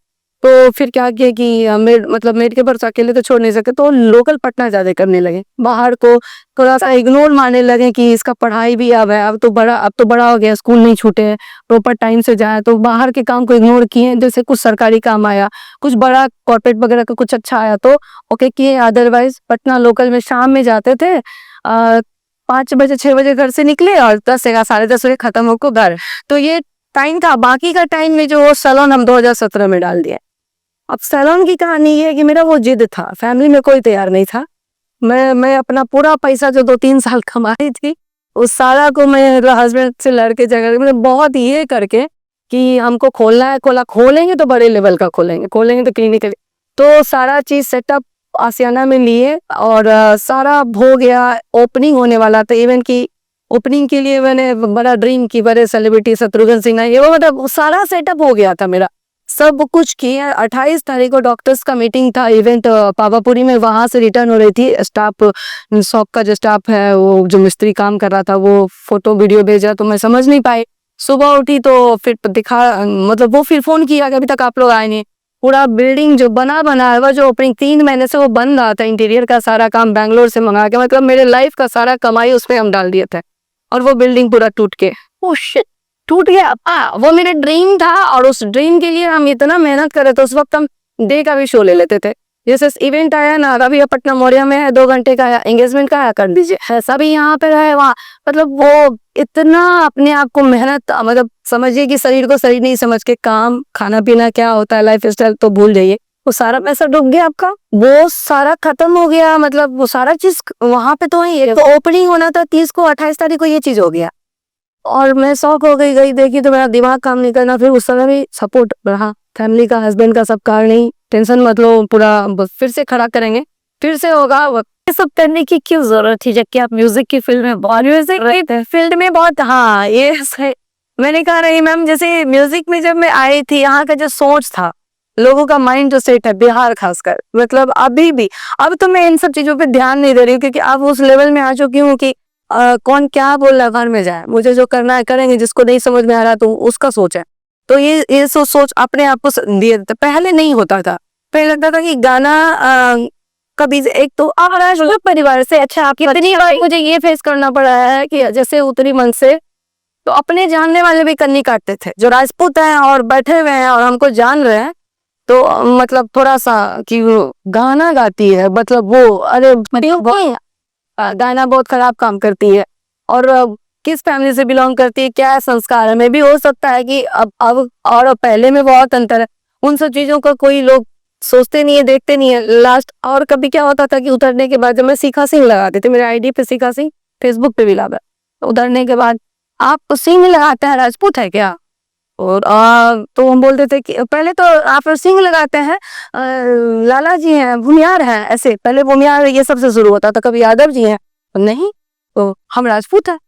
तो फिर क्या किया कि मेड के पर अकेले तो छोड़ नहीं सकते, तो लोकल पटना ज्यादा करने लगे, बाहर को थोड़ा सा इग्नोर मारने लगे कि इसका पढ़ाई भी अब है, अब तो बड़ा हो गया, स्कूल नहीं छूटे हैं, प्रॉपर टाइम से जाए। तो बाहर के काम को इग्नोर किए, जैसे कुछ सरकारी काम आया, कुछ बड़ा कॉर्पोरेट वगैरह का कुछ अच्छा आया तो ओके किए, अदरवाइज पटना लोकल में शाम में जाते थे। 5 बजे 6 बजे घर से निकले, और 10-10:30 बजे खत्म होकर घर। तो ये टाइम था। बाकी का टाइम में जो सैलून हम 2017 में डाल दिया। अब सैलून की कहानी ये है कि मेरा वो जिद था, फैमिली में कोई तैयार नहीं था। मैं अपना पूरा पैसा जो 2-3 साल कमाई थी, उस सारा को मैं हस्बैंड से लड़के झगड़ मतलब बहुत ये करके कि हमको खोलना है, खोलेंगे तो बड़े लेवल का खोलेंगे तो क्लिनिकल। तो सारा चीज सेटअप आसियाना में लिए, और सारा हो गया। ओपनिंग होने वाला था, इवेंट की ओपनिंग के लिए मैंने बड़ा ड्रीम की, बड़े सेलिब्रिटी शत्रुघ्न सिन्हा, ये वो मतलब सारा सेटअप हो गया था मेरा, सब कुछ किए। 28 तारीख को डॉक्टर्स का मीटिंग था, इवेंट पावापुरी में, वहां से रिटर्न हो रही थी। स्टाफ शॉप का जो स्टाफ है, वो जो मिस्त्री काम कर रहा था, वो फोटो वीडियो भेजा, तो मैं समझ नहीं पाई। सुबह उठी तो फिर दिखा, मतलब वो फिर फोन किया कि अभी तक आप लोग आए नहीं। पूरा बिल्डिंग जो बना हुआ, जो ओपनिंग 3 महीने से वो बन रहा था, इंटीरियर का सारा काम बैंगलोर से मंगा के, मतलब मेरे लाइफ का सारा कमाई उसमें हम डाल दिए थे, और वो बिल्डिंग पूरा टूट के ओह शिट, टूट गया। वो मेरा ड्रीम था और उस ड्रीम के लिए हम इतना मेहनत कर रहे थे। उस वक्त हम डे का भी शो ले लेते थे। जैसे इवेंट आया ना, अभी पटना मौर्या में है, 2 घंटे का एंगेजमेंट का है, कर दीजिए, है सभी यहाँ पे रहे वहाँ। मतलब वो इतना अपने आप को मेहनत, मतलब समझिए कि शरीर को शरीर नहीं समझ के काम, खाना पीना क्या होता है, लाइफ स्टाइल तो भूल जाइए। वो सारा पैसा डूब गया आपका, वो सारा खत्म हो गया। मतलब वो सारा चीज वहां पे तो है। तो ओपनिंग होना था 30 को, 28 तारीख को ये चीज हो गया और मैं शौक हो गई देखी तो मेरा दिमाग काम नहीं करना। फिर उस समय भी सपोर्ट रहा फैमिली का, हस्बैंड का, सबका। नहीं टेंशन मत लो, पूरा फिर से खड़ा करेंगे, फिर से होगा। ये सब करने की क्यों जरूरत थी जबकि आप म्यूजिक की फील्ड में बहुत फील्ड में बहुत, हाँ ये मैंने कहा रही मैम, जैसे म्यूजिक में जब मैं आई थी, यहाँ का जो सोच था, लोगों का माइंड जो सेट है बिहार खासकर, मतलब अभी भी, अब तो मैं इन सब चीजों पे ध्यान नहीं दे रही हूँ क्योंकि अब उस लेवल में आ चुकी हूँ कि कौन क्या बोल रहा है घर में जाए, मुझे जो करना है करेंगे, जिसको नहीं समझ में आ रहा तो उसका सोच है। तो ये सोच अपने आप को दिए देते। पहले नहीं होता था, पहले लगता था कि गाना कभी एक तो परिवार से, अच्छा आपकी मुझे ये फेस करना पड़ा है कि जैसे उतरी मन से तो अपने जानने वाले भी कन्नी काटते थे, जो राजपूत हैं और बैठे हुए हैं और हमको जान रहे हैं, तो मतलब थोड़ा सा कि वो गाना गाती है, मतलब वो अरे गाना बहुत खराब काम करती है और किस फैमिली से बिलोंग करती है, क्या संस्कार है। में भी हो सकता है कि अब और पहले में बहुत अंतर है। उन सब चीजों का कोई लोग सोचते नहीं है, देखते नहीं है। लास्ट और कभी क्या होता था कि उतरने के बाद जब मैं सीखा सिंह लगाती थी, मेरे आईडी पे सीखा सिंह, फेसबुक पे भी लगा, उतरने के बाद आप सिंह लगाते हैं, राजपूत है क्या? और तो हम बोलते थे कि पहले तो आप सिंह लगाते हैं, लाला जी हैं, भूमियार हैं, ऐसे पहले भूमियार ये सबसे शुरू होता था, कभी यादव जी हैं, नहीं तो हम राजपूत हैं।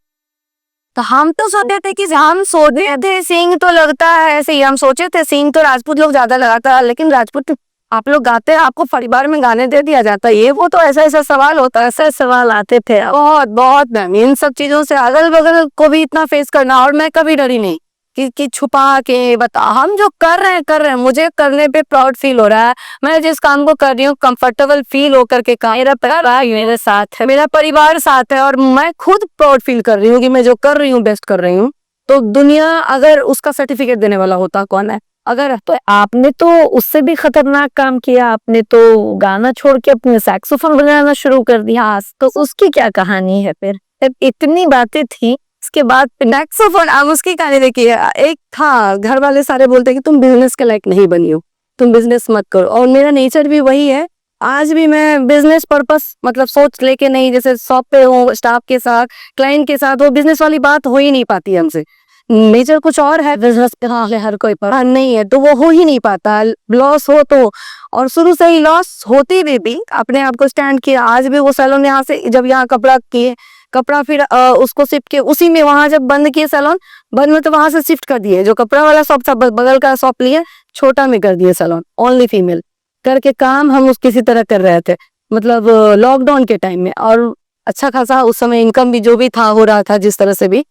तो हम तो सोचते थे कि हम सोचते थे सिंह तो लगता है ऐसे ही, हम सोचे थे सिंह तो राजपूत लोग ज्यादा लगाता है, लेकिन राजपूत आप लोग गाते हैं, आपको परिवार में गाने दे दिया जाता है, ये वो तो ऐसा ऐसा सवाल होता है, ऐसे सवाल आते थे बहुत बहुत। मैम इन सब चीजों से अगल बगल को भी इतना फेस करना, और मैं कभी डरी नहीं कि छुपा के बता, हम जो कर रहे हैं मुझे करने पे प्राउड फील हो रहा है। मैं जिस काम को कर रही हूँ कंफर्टेबल फील होकर के काम, मेरा परिवार मेरे साथ है, मेरा परिवार साथ है और मैं खुद प्राउड फील कर रही हूँ कि मैं जो कर रही हूँ बेस्ट कर रही हूँ। तो दुनिया अगर उसका सर्टिफिकेट देने वाला होता कौन है? अगर तो आपने तो उससे भी खतरनाक काम किया, आपने तो गाना छोड़ के अपने सैक्सोफोन बजाना शुरू कर दिया, तो उसकी क्या कहानी है फिर? इतनी बातें थी उसके बाद सैक्सोफोन, अब उसकी कहानी देखिए। एक था, घर वाले सारे बोलते कि तुम बिजनेस के लायक नहीं बनी हो, तुम बिजनेस मत करो, और मेरा नेचर भी वही है। आज भी मैं बिजनेस पर्पस मतलब सोच लेके नहीं, जैसे शॉप पे हूँ स्टाफ के साथ, क्लाइंट के साथ, वो बिजनेस वाली बात हो ही नहीं पाती हमसे। नेचर कुछ और है, बिजनेस हर कोई पर नहीं है, तो वो हो ही नहीं पाता। लॉस हो तो, और शुरू से ही लॉस होते हुए भी अपने आप को स्टैंड किया। आज भी वो सैलून यहाँ से, जब यहाँ कपड़ा किए, कपड़ा फिर उसको शिफ्ट किए, उसी में वहां जब बंद किए सैलून, बंद में तो वहां से शिफ्ट कर दिए, जो कपड़ा वाला शॉप था बगल का शॉप लिए, छोटा में कर दिए सैलून, ओनली फीमेल करके काम हम उस किसी तरह कर रहे थे, मतलब लॉकडाउन के टाइम में। और अच्छा खासा उस समय इनकम भी जो भी था हो रहा था जिस तरह से भी,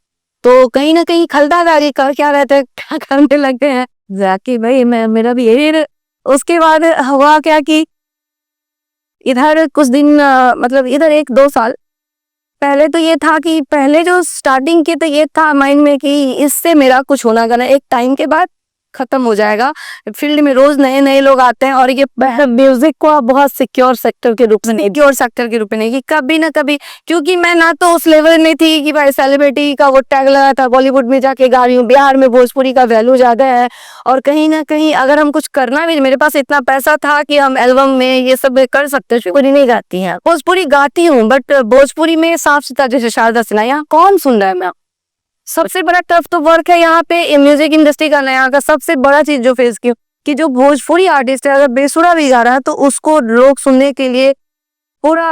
तो कहीं ना कहीं खलदादारी कर क्या रहते हैं, क्या करने लगते हैं जाके भाई, मैं मेरा भी यही। उसके बाद हुआ क्या कि इधर कुछ दिन मतलब इधर 1-2 साल पहले तो ये था कि पहले जो स्टार्टिंग की तो ये था माइंड में कि इससे मेरा कुछ होना करना एक टाइम के बाद खत्म हो जाएगा। फील्ड में रोज नए नए लोग आते हैं और ये म्यूजिक को आप बहुत सिक्योर सेक्टर के रूप में, सिक्योर सेक्टर के रूप में नहीं, कि कभी ना कभी, क्योंकि मैं ना तो उस लेवल में थी कि भाई सेलिब्रिटी का वो टैग लगा था, बॉलीवुड में जाके गा रही हूँ, बिहार में भोजपुरी का वैल्यू ज्यादा है, और कहीं ना कहीं अगर हम कुछ करना भी, मेरे पास इतना पैसा था कि हम एल्बम में ये सब कर सकते। भोजपुरी नहीं गाती हैं, भोजपुरी गाती हूँ बट भोजपुरी में साफ सुथरा, जैसे शारदा सिन्हा, यहाँ कौन सुन रहा है? मैं सबसे बड़ा टफ तो वर्क है यहाँ पे म्यूजिक इंडस्ट्री का, यहाँ का सबसे बड़ा चीज जो फेस की, कि जो भोजपुरी आर्टिस्ट है अगर बेसुरा भी गा रहा है तो उसको लोग सुनने के लिए पूरा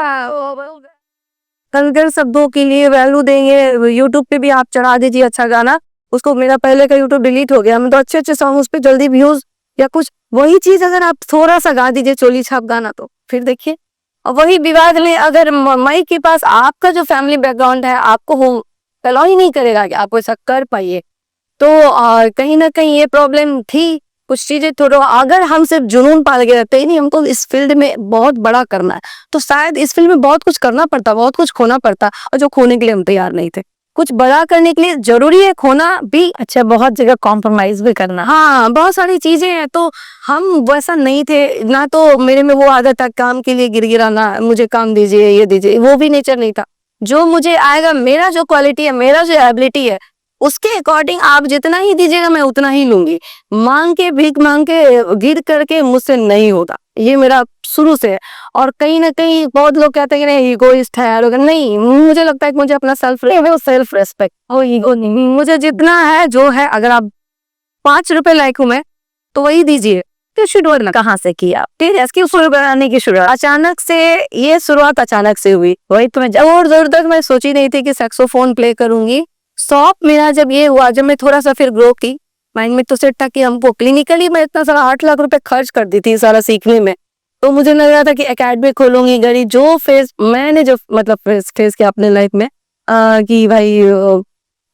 कल्चर शब्दों के लिए वैल्यू देंगे। यूट्यूब पे भी आप चढ़ा दीजिए अच्छा गाना, उसको, मेरा पहले का यूट्यूब डिलीट हो गया, मैं तो अच्छे अच्छे सॉन्ग उस पर जल्दी व्यूज या कुछ, वही चीज अगर आप थोड़ा सा गा दीजिए चोली छाप गाना, तो फिर देखिए। और वही विवाद में अगर माइक के पास आपका जो फैमिली बैकग्राउंड है आपको हो अलाउ ही नहीं करेगा कि आप ऐसा कर पाइए, तो कहीं ना कहीं ये प्रॉब्लम थी। कुछ चीजें थोड़ा, अगर हम सिर्फ जुनून पाल के रहते ही नहीं, हमको इस फील्ड में बहुत बड़ा करना है, तो शायद इस फील्ड में बहुत कुछ करना पड़ता, बहुत कुछ खोना पड़ता, और जो खोने के लिए हम तैयार नहीं थे। कुछ बड़ा करने के लिए जरूरी है खोना भी। अच्छा, बहुत जगह कॉम्प्रोमाइज भी करना। हाँ, बहुत सारी चीजें हैं, तो हम वैसा नहीं थे ना, तो मेरे में वो आदत था काम के लिए गिड़गिड़ाना, मुझे काम दीजिए, ये दीजिए, वो भी नेचर नहीं था। जो मुझे आएगा, मेरा जो क्वालिटी है, मेरा जो एबिलिटी है, उसके अकॉर्डिंग आप जितना ही दीजिएगा मैं उतना ही लूंगी। मांग के, भीख मांग के, गिर करके मुझसे नहीं होता, ये मेरा शुरू से है। और कहीं ना कहीं बहुत लोग कहते हैं कि नहीं ईगोइस्ट है, नहीं, मुझे लगता है कि मुझे अपना सेल्फ रेस्पेक्ट और ईगो नहीं, मुझे जितना है जो है, अगर आप 5 रुपए लायक हूं मैं तो वही दीजिए। तो शुरुआत कहाँ से किया फिर इसकी शुरू बनाने की शुरुआत अचानक से, ये शुरुआत अचानक से हुई। वही तुम्हें और जोर तक मैं सोची नहीं थी कि सैक्सोफोन प्ले करूंगी। शौक मेरा जब ये हुआ, जब मैं थोड़ा सा फिर ग्रो की, माइंड में तो सेट था कि हमको क्लिनिकली मैं इतना सारा 8 लाख रुपए खर्च कर दी थी सारा सीखने में, तो मुझे लग रहा था कि एकेडमी खोलूंगी। गरीब जो फेस मैंने जो मतलब फेस किया अपने लाइफ में, कि भाई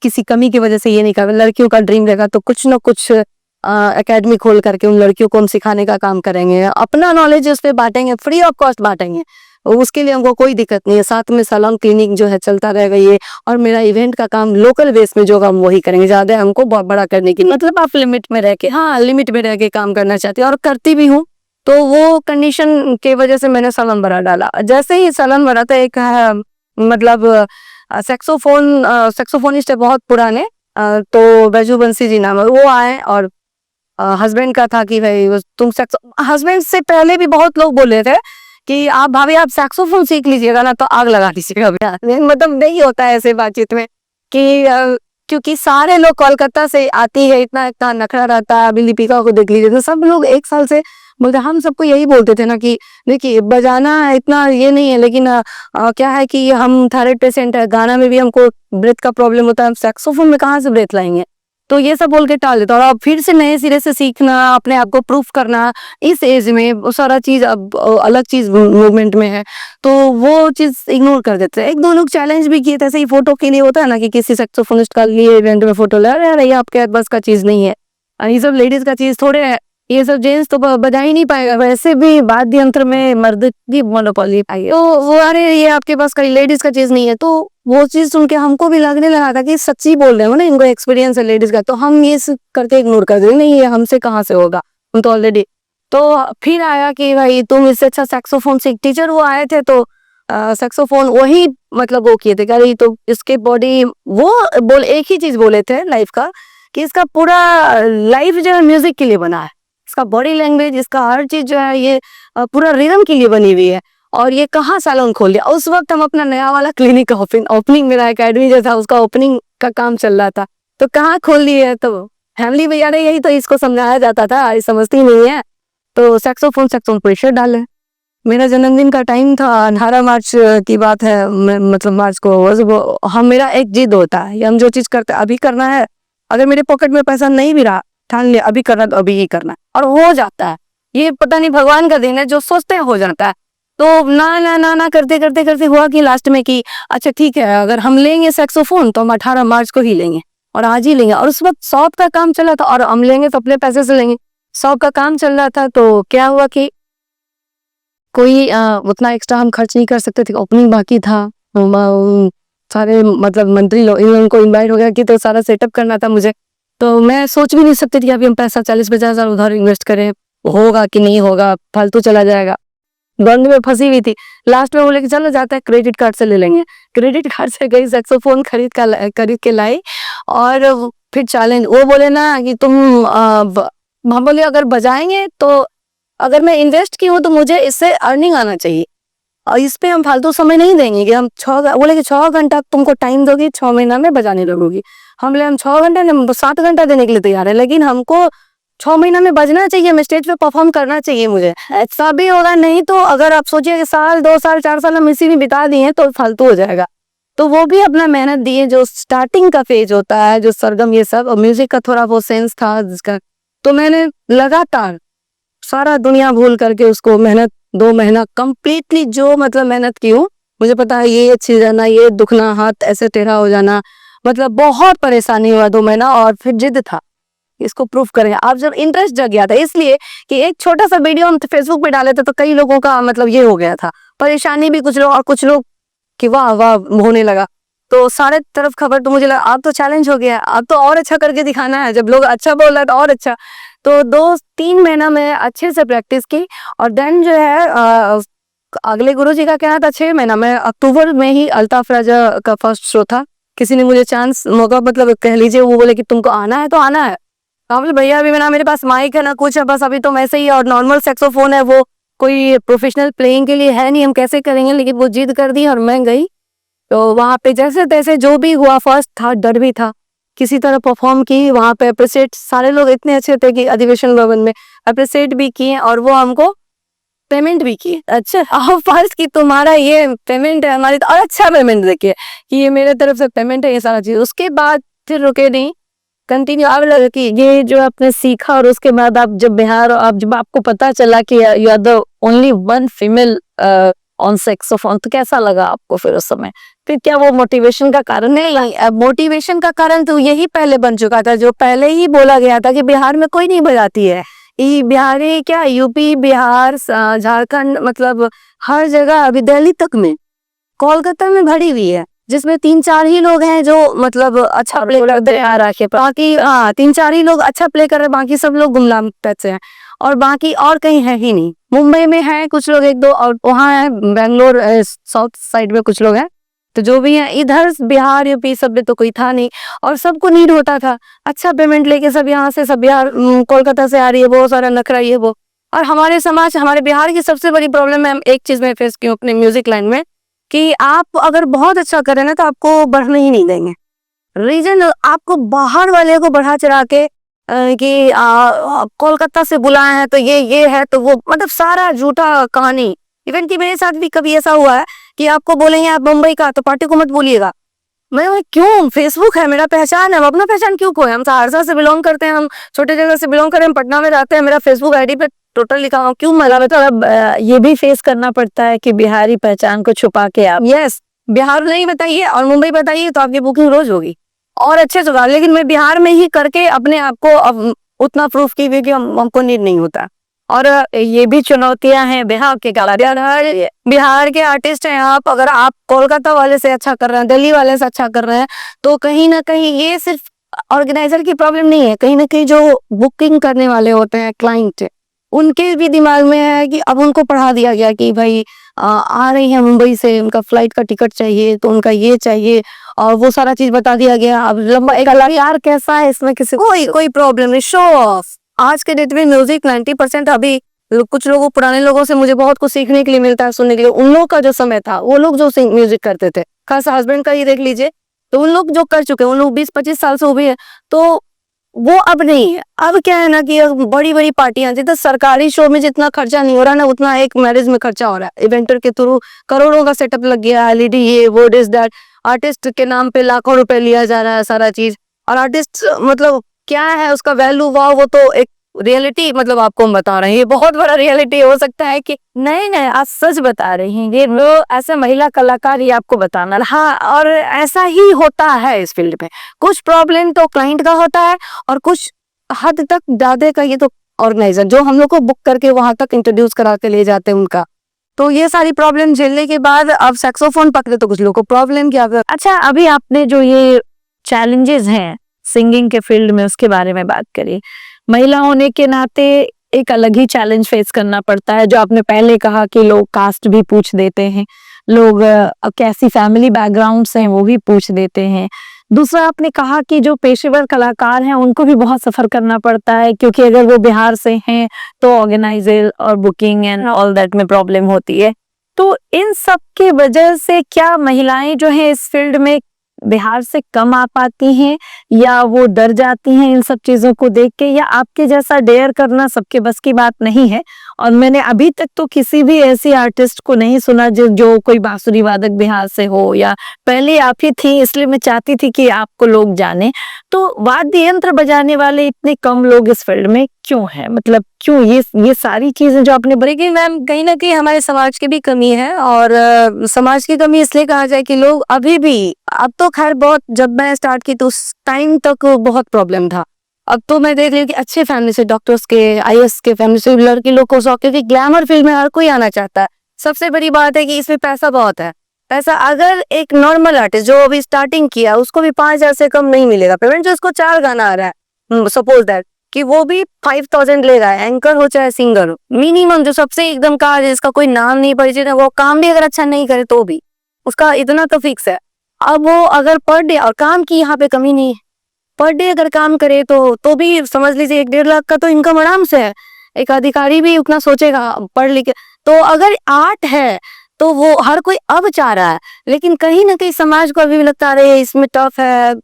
किसी कमी की वजह से ये नहीं कर, लड़कियों का ड्रीम रहेगा तो कुछ ना कुछ एकेडमी खोल करके उन लड़कियों को हम सिखाने का काम करेंगे, अपना नॉलेज उस पर बांटेंगे, फ्री ऑफ कॉस्ट बांटेंगे, उसके लिए हमको कोई दिक्कत नहीं है। साथ में सैलून क्लिनिक जो है चलता रहेगा ये, और मेरा इवेंट का काम लोकल बेस में जो हम वही करेंगे, ज्यादा हमको बहुत बड़ा करने की, मतलब आप लिमिट में रह के। हाँ, लिमिट में रह के काम करना चाहती हूँ और करती भी हूँ। तो वो कंडीशन के वजह से मैंने सैलून बड़ा डाला। जैसे ही सैलून बड़ा था, एक मतलब सैक्सोफोनिस्ट है बहुत पुराने, तो बैजू बंसी जी नाम है, वो आए और हस्बैंड का था कि भाई तुम हस्बैंड से पहले भी बहुत लोग बोले थे कि आप भाभी आप सैक्सोफोन सीख लीजिएगा ना तो आग लगा दीजिएगा। मतलब नहीं होता है ऐसे बातचीत में कि क्योंकि सारे लोग कोलकाता से आती है, इतना इतना नखरा रहता है। अभी लिपिका को देख लीजिए, तो सब लोग 1 साल से बोलते, हम सबको यही बोलते थे ना कि देखिए बजाना इतना ये नहीं है, लेकिन क्या है कि हम थायराइड पेशेंट है, गाना में भी हमको ब्रेथ का प्रॉब्लम होता है, हम सैक्सोफोन में कहाँ से ब्रेथ लाएंगे, तो ये सब बोल के टाल देता। और अब फिर से नए सिरे से सीखना, अपने आप को प्रूफ करना, इस एज में वो सारा चीज अब अलग चीज मूवमेंट में है, तो वो चीज इग्नोर कर देते हैं। 1-2 लोग चैलेंज भी किए थे, ऐसे ही फोटो के लिए होता है ना कि किसी सैक्सोफोनिस्ट का लिए इवेंट में फोटो ले, अरे ये आपके बस का चीज नहीं है, ये सब लेडीज का चीज थोड़े है, ये सब जेंट्स तो बजा ही नहीं पाएगा। वैसे भी वाद्य यंत्र में मर्द की मोनोपोली आई है, तो वो अरे ये आपके पास का लेडीज का चीज नहीं है। तो वो चीज सुन के हमको भी लगने लगा था कि सच्ची बोल रहे हो ना, इनको एक्सपीरियंस है लेडीज का, तो हम ये करके इग्नोर कर देंगे, नहीं ये हमसे कहाँ से होगा, हम तो ऑलरेडी। तो फिर आया कि भाई तुम इससे अच्छा सैक्सोफोन सीख। टीचर वो आए थे तो सैक्सोफोन वही मतलब वो किए थे कि अरे तो इसके बॉडी, वो बोल एक ही चीज बोले थे लाइफ का कि इसका पूरा लाइफ जो है म्यूजिक के लिए बना है, इसका बॉडी लैंग्वेज, इसका हर चीज जो है ये पूरा रिदम के लिए बनी हुई है। और ये कहाँ सैलून खोल लिया, उस वक्त हम अपना नया वाला क्लिनिक का ओपनिंग मेरा एकेडमी जो था उसका ओपनिंग का काम चल रहा था, तो कहाँ खोल ली है। तो फैमिली भैया ने यही तो इसको समझाया जाता था, ये समझती नहीं है, तो सैक्सोफोन प्रेशर डाले। मेरा जन्मदिन का टाइम था, 18 मार्च की बात है, मतलब मार्च को हम मेरा एक जिद होता है, हम जो चीज करते अभी करना है, अगर मेरे पॉकेट में पैसा नहीं भी रहा, ठान लिया अभी करना तो अभी ही करना है, और हो जाता है। ये पता नहीं भगवान का दिन है, जो सोचते हैं हो जाता है। तो ना ना ना ना करते करते करते हुआ कि लास्ट में कि अच्छा ठीक है, अगर हम लेंगे सैक्सोफोन तो हम 18 मार्च को ही लेंगे और आज ही लेंगे। और उस वक्त 100 का काम चला था, और हम लेंगे तो अपने पैसे से लेंगे, 100 का काम चल रहा था। तो क्या हुआ कि कोई उतना एक्स्ट्रा हम खर्च नहीं कर सकते थे, ओपनिंग बाकी था, सारे मतलब मंत्री लोग इन लोगों को इन्वाइट हो गया कि तो सारा सेटअप करना था मुझे। तो मैं सोच भी नहीं सकती थी अभी हम पैसा 40-50 हजार उधर इन्वेस्ट करें, होगा कि नहीं होगा, फालतू चला जाएगा, द्वंद में फंसी हुई थी। लास्ट में बोले कि चलो जाता है क्रेडिट कार्ड से ले लेंगे। क्रेडिट कार्ड से गई, सैक्सोफोन खरीद के लाई, और फिर चैलेंज वो बोले ना कि तुम हम बोले अगर बजाएंगे तो अगर मैं इन्वेस्ट की हूँ तो मुझे इससे अर्निंग आना चाहिए, और इस पे हम फालतू समय नहीं देंगे कि हम बोले कि 6 घंटा तुमको टाइम दोगी, 6 महीना में बजाने लगोगी। हम बोले हम 6 घंटा 7 घंटा देने के लिए तैयार है, लेकिन हमको 6 महीना में बजना चाहिए, मैं स्टेज पे परफॉर्म करना चाहिए मुझे। ऐसा भी होगा, नहीं तो अगर आप सोचिए कि साल 2 साल 4 साल हम इसी में बिता दिए तो फालतू हो जाएगा। तो वो भी अपना मेहनत दिए, जो स्टार्टिंग का फेज होता है, जो सरगम ये सब, और म्यूजिक का थोड़ा वो सेंस था जिसका, तो मैंने लगातार सारा दुनिया भूल करके उसको मेहनत 2 महीना कंप्लीटली जो मतलब मेहनत की हूँ। मुझे पता है ये छिल जाना, ये दुखना, हाथ ऐसे टेढ़ा हो जाना, मतलब बहुत परेशानी हुआ 2 महीना, और फिर जिद था इसको प्रूफ करें। आप जब इंटरेस्ट जग गया था, इसलिए कि एक छोटा सा वीडियो हम फेसबुक पे डाले थे तो कई लोगों का मतलब ये हो गया था, परेशानी भी कुछ लोग, और कुछ लोग कि वाह वाह होने लगा। तो सारे तरफ खबर, तो मुझे लगा अब तो चैलेंज हो गया, अब तो और अच्छा करके दिखाना है, जब लोग अच्छा बोल रहे हैं तो और अच्छा। तो 2-3 महीना में अच्छे से प्रैक्टिस की, और देन जो है अगले गुरुजी का कहना था 6 महीना में, अक्टूबर में ही अल्ताफ राजा का फर्स्ट शो था। किसी ने मुझे चांस मौका मतलब कह लीजिए, वो बोले कि तुमको आना है तो आना है। तो बोले भैया अभी मेरे पास माइक है ना कुछ है, बस अभी तो वैसे ही, और नॉर्मल सैक्सोफोन है, वो कोई प्रोफेशनल प्लेइंग के लिए है नहीं, हम कैसे करेंगे। लेकिन वो जिद कर दी और मैं गई। तो वहाँ पे जैसे तैसे जो भी हुआ, फर्स्ट था, डर भी था, किसी तरह परफॉर्म की। वहाँ पे अप्रिशिएट, सारे लोग इतने अच्छे थे कि अधिवेशन भवन में अप्रिशिएट भी किए, और वो हमको पेमेंट भी किए। अच्छा फर्स्ट की तुम्हारा ये पेमेंट है हमारी, तो और अच्छा पेमेंट देखिए कि ये मेरे तरफ से पेमेंट है, ये सारा चीज। उसके बाद फिर रुके नहीं, कंटिन्यू। अब लगा कि ये जो आपने सीखा, और उसके बाद आप जब बिहार, आप जब आपको पता चला कि you are the only one female on saxophone, तो कैसा लगा आपको फिर उस समय? फिर क्या वो मोटिवेशन का कारण है? मोटिवेशन का कारण तो यही पहले बन चुका था, जो पहले ही बोला गया था कि बिहार में कोई नहीं बजाती है। ये बिहारी क्या, यूपी, बिहार, झारखंड, मतलब हर जगह, अभी दिल्ली तक में, कोलकाता में भरी हुई है, जिसमें 3-4 ही लोग हैं जो मतलब अच्छा प्ले करते हैं। बाकी 3-4 ही लोग अच्छा प्ले कर रहे हैं, बाकी सब लोग गुमनाम टाइप से हैं, और बाकी और कहीं है ही नहीं। मुंबई में है कुछ लोग, 1-2, और वहाँ है बेंगलोर साउथ साइड में कुछ लोग हैं। तो जो भी है इधर बिहार, यूपी सब में तो कोई था नहीं, और सबको नीड होता था अच्छा पेमेंट लेके। सब यहाँ से, सब बिहार, कोलकाता से आ रही है, बहुत सारा नखरा ये वो। और हमारे समाज, हमारे बिहार की सबसे बड़ी प्रॉब्लम है, एक चीज मैं फेस की हूँ अपने म्यूजिक लाइन में, कि आप अगर बहुत अच्छा करें ना तो आपको बढ़ने ही नहीं देंगे। रीजन, आपको बाहर वाले को बढ़ा चढ़ा के कि कोलकाता से बुलाए हैं तो ये है तो वो, मतलब सारा झूठा कहानी। इवन कि मेरे साथ भी कभी ऐसा हुआ है कि आपको बोलेंगे आप मुंबई का, तो पार्टी को मत बोलिएगा। मैं क्यों, फेसबुक है, मेरा पहचान है, हम अपना पहचान क्यों खोए? हम सहरसा से बिलोंग करते हैं, हम छोटे जगह से बिलोंग करें, हम पटना में रहते हैं, मेरा फेसबुक आईडी पे टोटल लिखा हुआ, क्यों मजा? मतलब ये भी फेस करना पड़ता है कि बिहारी पहचान को छुपा के आप। यस, बिहार नहीं बताइए और मुंबई बताइए तो आपकी बुकिंग रोज होगी और अच्छे से होगा। लेकिन मैं बिहार में ही करके अपने आप को उतना प्रूफ की भी कि हमको नीड नहीं होता। और ये भी चुनौतियां हैं बिहार के बिहार के आर्टिस्ट हैं आप, अगर आप कोलकाता वाले से अच्छा कर रहे हैं, दिल्ली वाले से अच्छा कर रहे हैं, तो कहीं ना कहीं ये सिर्फ ऑर्गेनाइजर की प्रॉब्लम नहीं है, कहीं ना कहीं जो बुकिंग करने वाले होते हैं, क्लाइंट, उनके भी दिमाग में है कि अब उनको पढ़ा दिया गया कि भाई आ रही है मुंबई से, उनका फ्लाइट का टिकट चाहिए, तो उनका ये चाहिए, और वो सारा चीज बता दिया गया। अब लंबा एक अलग, यार कैसा है इसमें, किसी कोई प्रॉब्लम नहीं, शो ऑफ। आज के डेट में म्यूजिक 90% अभी कुछ लोगों, पुराने लोगों से मुझे बहुत कुछ सीखने के लिए मिलता है, सुनने के लिए। उन लोगों का जो समय था, वो लोग जो म्यूजिक करते थे, खास हस्बैंड का ही देख लीजिए, तो उन लोग जो कर चुके हैं, उन लोग 20-25 साल से हो भी है, तो वो अब नहीं है। अब क्या है ना कि बड़ी बड़ी पार्टियां, जितना सरकारी शो में जितना खर्चा नहीं हो रहा ना, उतना एक मैरिज में खर्चा हो रहा है। इवेंटर के थ्रू करोड़ों का सेटअप लग गया, एलईडी, ये वो, दिस दैट। आर्टिस्ट के नाम पे लाखों रुपए लिया जा रहा है सारा चीज, और आर्टिस्ट मतलब क्या है उसका वैल्यू, वाह, वो तो एक रियलिटी, मतलब आपको हम बता रहे हैं, ये बहुत बड़ा रियलिटी हो सकता है कि नहीं आप सच बता रही हैं, ये वो ऐसे महिला कलाकार ही आपको बताना। हाँ, और ऐसा ही होता है इस फील्ड में। कुछ प्रॉब्लम तो क्लाइंट का होता है, और कुछ हद तक ज्यादा का ये तो ऑर्गेनाइजर, जो हम लोग को बुक करके वहां तक इंट्रोड्यूस करा के ले जाते हैं उनका। तो ये सारी प्रॉब्लम झेलने के बाद अब सैक्सोफोन पकड़े तो कुछ लोगों को प्रॉब्लम क्या। अच्छा, अभी आपने जो ये चैलेंजेस हैं सिंगिंग के फील्ड में, उसके बारे में बात करी। महिला होने के नाते एक अलग ही चैलेंज फेस करना पड़ता है, जो आपने पहले कहा कि लोग कास्ट भी पूछ देते हैं, लोग कैसी फैमिली बैकग्राउंड से हैं वो भी पूछ देते हैं। दूसरा, आपने कहा कि जो पेशेवर कलाकार हैं उनको भी बहुत सफर करना पड़ता है, क्योंकि अगर वो बिहार से हैं तो ऑर्गेनाइजर और बुकिंग एंड ऑल दैट में प्रॉब्लम होती है। तो इन सब के वजह से क्या महिलाएं जो हैं इस फील्ड में बिहार से कम आ पाती हैं, या वो डर जाती हैं इन सब चीजों को देख के, या आपके जैसा डेयर करना सबके बस की बात नहीं है? और मैंने अभी तक तो किसी भी ऐसी आर्टिस्ट को नहीं सुना जो कोई बांसुरी वादक बिहार से हो, या पहले आप ही थी इसलिए मैं चाहती थी कि आपको लोग जाने। तो वाद्य यंत्र बजाने वाले इतने कम लोग इस फील्ड में क्यों हैं? मतलब क्यों ये सारी चीजें जो आपने बड़ी, मैम कहीं ना कहीं हमारे समाज की भी कमी है, और समाज की कमी इसलिए कहा जाए कि लोग अभी भी, अब तो खैर बहुत, जब मैं स्टार्ट की तो उस टाइम तक बहुत प्रॉब्लम था। अब तो मैं देख रही हूँ कि अच्छे फैमिली से, डॉक्टर्स के, आईएएस के फैमिली से लड़की लोग को शौक, क्योंकि ग्लैमर फील्ड में हर कोई आना चाहता है। सबसे बड़ी बात है कि इसमें पैसा बहुत है, पैसा अगर एक नॉर्मल आर्टिस्ट जो अभी स्टार्टिंग किया उसको भी 5,000 से कम नहीं मिलेगा पेमेंट। जो उसको 4 गाना आ रहा है, सपोज दैट कि वो भी 5,000 लेगा, एंकर हो चाहे सिंगर हो। मिनिमम जो सबसे एकदम का जिसका कोई नाम नहीं परिचित है, वो काम भी अगर अच्छा नहीं करे तो भी उसका इतना तो फिक्स है। अब वो अगर पर डे, और काम की यहाँ पे कमी नहीं है, पर डे अगर काम करे तो भी समझ लीजिए 1-1.5 लाख का तो इनकम आराम से है। एक अधिकारी भी उतना सोचेगा पढ़ लिख के। तो अगर आर्ट है तो वो हर कोई अब चाह रहा है, लेकिन कहीं ना कहीं समाज को अभी भी लगता है इसमें टफ है।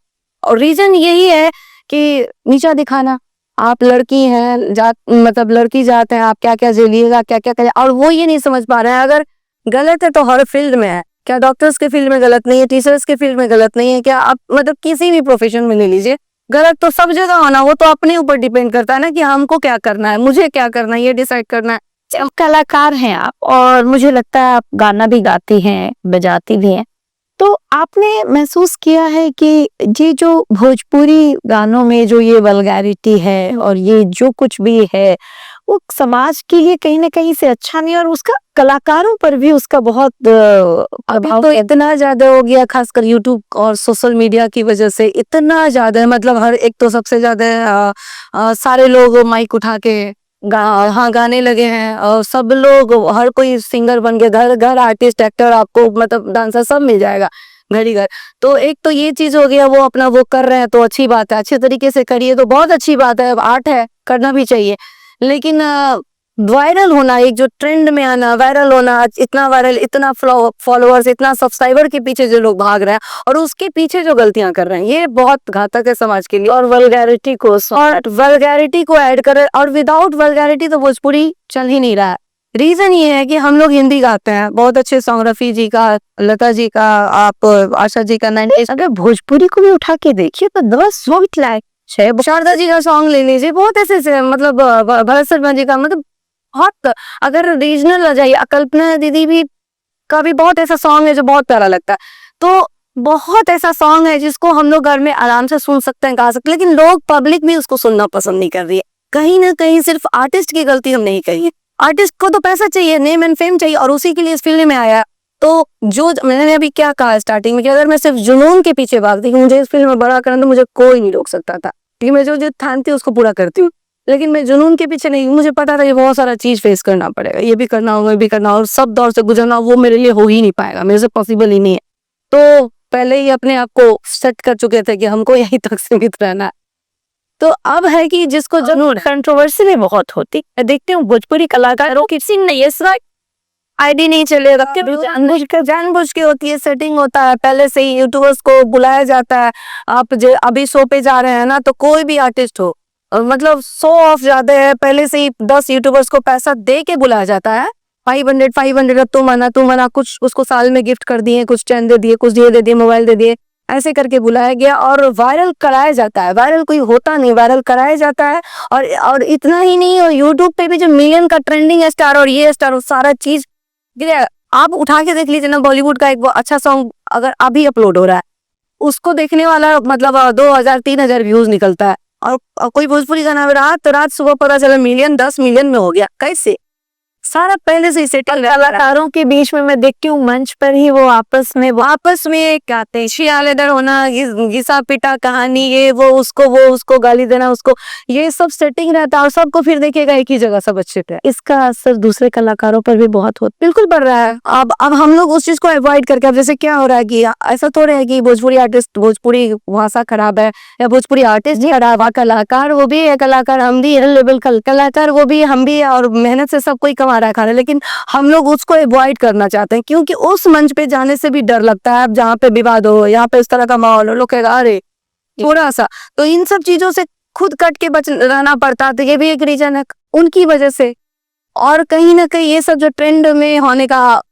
और रीजन यही है कि नीचा दिखाना। आप लड़की हैं, जात मतलब लड़की जात है, आप क्या क्या झेलिएगा, क्या क्या करें, और वो ये नहीं समझ पा रहे हैं। अगर गलत है तो हर फील्ड में है, क्या डॉक्टर्स के फील्ड में गलत नहीं है, टीचर्स के फील्ड में गलत नहीं है क्या? आप मतलब किसी भी प्रोफेशन में ले लीजिए, गलत तो सब जगह होना। वो तो अपने ऊपर डिपेंड करता है ना कि हमको क्या करना है, मुझे क्या करना है, ये डिसाइड करना है। जब कलाकार हैं आप, और मुझे लगता है आप गाना भी गाती हैं, बजाती भी हैं, तो आपने महसूस किया है कि ये जो भोजपुरी गानों में जो ये वल्गैरिटी है और ये जो कुछ भी है वो समाज के लिए कहीं ना कहीं से अच्छा नहीं, और उसका कलाकारों पर भी उसका बहुत अभी प्रभाव तो इतना ज्यादा हो गया, खासकर यूट्यूब और सोशल मीडिया की वजह से इतना ज्यादा है। मतलब हर एक तो सबसे ज्यादा सारे लोग माइक उठा के हाँ गाने लगे हैं, और सब लोग, हर कोई सिंगर बन गया। घर घर आर्टिस्ट, एक्टर, आपको मतलब डांसर सब मिल जाएगा घड़ी घर। तो एक तो ये चीज हो गया, वो अपना वो कर रहे हैं तो अच्छी बात है, अच्छे तरीके से करिए तो बहुत अच्छी बात है, आर्ट है, करना भी चाहिए। लेकिन वायरल होना, एक जो ट्रेंड में आना, वायरल होना, इतना वायरल, इतना फॉलोअर्स, इतना सब्सक्राइबर के पीछे जो लोग भाग रहे हैं और उसके पीछे जो गलतियां कर रहे हैं, ये बहुत घातक है समाज के लिए। और वल्गैरिटी को ऐड कर, और विदाउट वल्गैरिटी तो भोजपुरी चल ही नहीं रहा है। रीजन ये है कि हम लोग हिंदी गाते हैं, बहुत अच्छे सॉन्ग, रफी जी का, लता जी का, आप आशा जी का, 90s। अगर भोजपुरी को भी उठा के देखिए तो the sweet life, Sharda ji का सॉन्ग ले लीजिए, बहुत ऐसे मतलब भरत शर्मा जी का, मतलब बहुत। अगर रीजनल आ जाइए, कल्पना दीदी भी का भी बहुत ऐसा सॉन्ग है जो बहुत प्यारा लगता है। तो बहुत ऐसा सॉन्ग है जिसको हम लोग घर में आराम से सुन सकते हैं, गा सकते हैं, लेकिन लोग, पब्लिक भी उसको सुनना पसंद नहीं कर रही है। कहीं ना कहीं सिर्फ आर्टिस्ट की गलती हम नहीं कहिए। आर्टिस्ट को तो पैसा चाहिए, नेम एंड फेम चाहिए, और उसी के लिए इस फील्ड में आया। तो जो मैंने अभी क्या कहा स्टार्टिंग में कि अगर मैं सिर्फ जुनून के पीछे भागती कि मुझे इस फील्ड में बड़ा करना, तो मुझे कोई नहीं रोक सकता था, क्योंकि मैं जो ठानती हूँ उसको पूरा करती हूँ। लेकिन मैं जुनून के पीछे नहीं, मुझे पता था ये बहुत सारा चीज फेस करना पड़ेगा, ये भी करना होगा, ये भी करना, और सब दौर से गुजरना, वो मेरे लिए हो ही नहीं पाएगा, मेरे से पॉसिबल ही नहीं है। तो पहले ही अपने आप को सेट कर चुके थे कि हमको यहीं तक सीमित रहना है। तो अब है कि जिसको जरूर कंट्रोवर्सी भी बहुत होती। मैं देखती हूँ भोजपुरी कलाकारों की सिंग नहीं है, आईडी नहीं चलेगा, जानबूझ के होती है, सेटिंग होता है, पहले से ही यूट्यूबर्स को बुलाया जाता है। आप अभी शो पे जा रहे हैं ना, तो कोई भी आर्टिस्ट हो, मतलब शो ऑफ ज्यादा है, पहले से ही 10 यूट्यूबर्स को पैसा दे के बुलाया जाता है, 500 तुम आना, कुछ उसको साल में गिफ्ट कर दिए, कुछ चैन दे दिए, कुछ ये दे दिए, मोबाइल दे दिए, ऐसे करके बुलाया गया और वायरल कराया जाता है। वायरल कोई होता नहीं, वायरल कराया जाता है। और इतना ही नहीं, और यूट्यूब पे भी जो मिलियन का ट्रेंडिंग स्टार और ये स्टार, सारा चीज आप उठा के देख लीजिए ना, बॉलीवुड का एक वो अच्छा सॉन्ग अगर अभी अपलोड हो रहा है, उसको देखने वाला मतलब 2,000-3,000 व्यूज निकलता है, और कोई भोजपुरी गाना रात सुबह पता चला मिलियन, 10 मिलियन में हो गया। कैसे? सारा पहले से ही सेटल। कलाकारों के बीच में मैं देखती हूँ मंच पर ही वो आपस में गाते हैं, शियालेदर होना, घिसा पिटा कहानी, ये वो उसको गाली देना, उसको, ये सब सेटिंग रहता है, और सबको फिर देखेगा एक ही जगह, सब अच्छे से। इसका असर दूसरे कलाकारों पर भी बहुत होता बिल्कुल बढ़ रहा है। अब हम लोग उस चीज को अवॉइड करके, अब जैसे क्या हो रहा है कि ऐसा तो रहा है कि भोजपुरी आर्टिस्ट, भोजपुरी भाषा खराब है, या भोजपुरी आर्टिस्ट जी खराब है, कलाकार वो भी है, कलाकार हम भी है, लेवल कलाकार वो भी, हम भी है, और मेहनत से सब कोई कमा रहा है, खा रहा है, लेकिन हम लोग उसको अवॉइड करना चाहते हैं, क्योंकि उस मंच पे जाने से भी डर लगता है। अब जहाँ पे विवाद हो, यहाँ पे इस तरह का माहौल हो, लोग कहेगा अरे थोड़ा सा, तो इन सब चीजों से खुद कट के बच रहना पड़ता है। तो ये भी एक रीजन है उनकी वजह से। और कहीं ना कहीं ये सब जो ट्रेंड में होने का,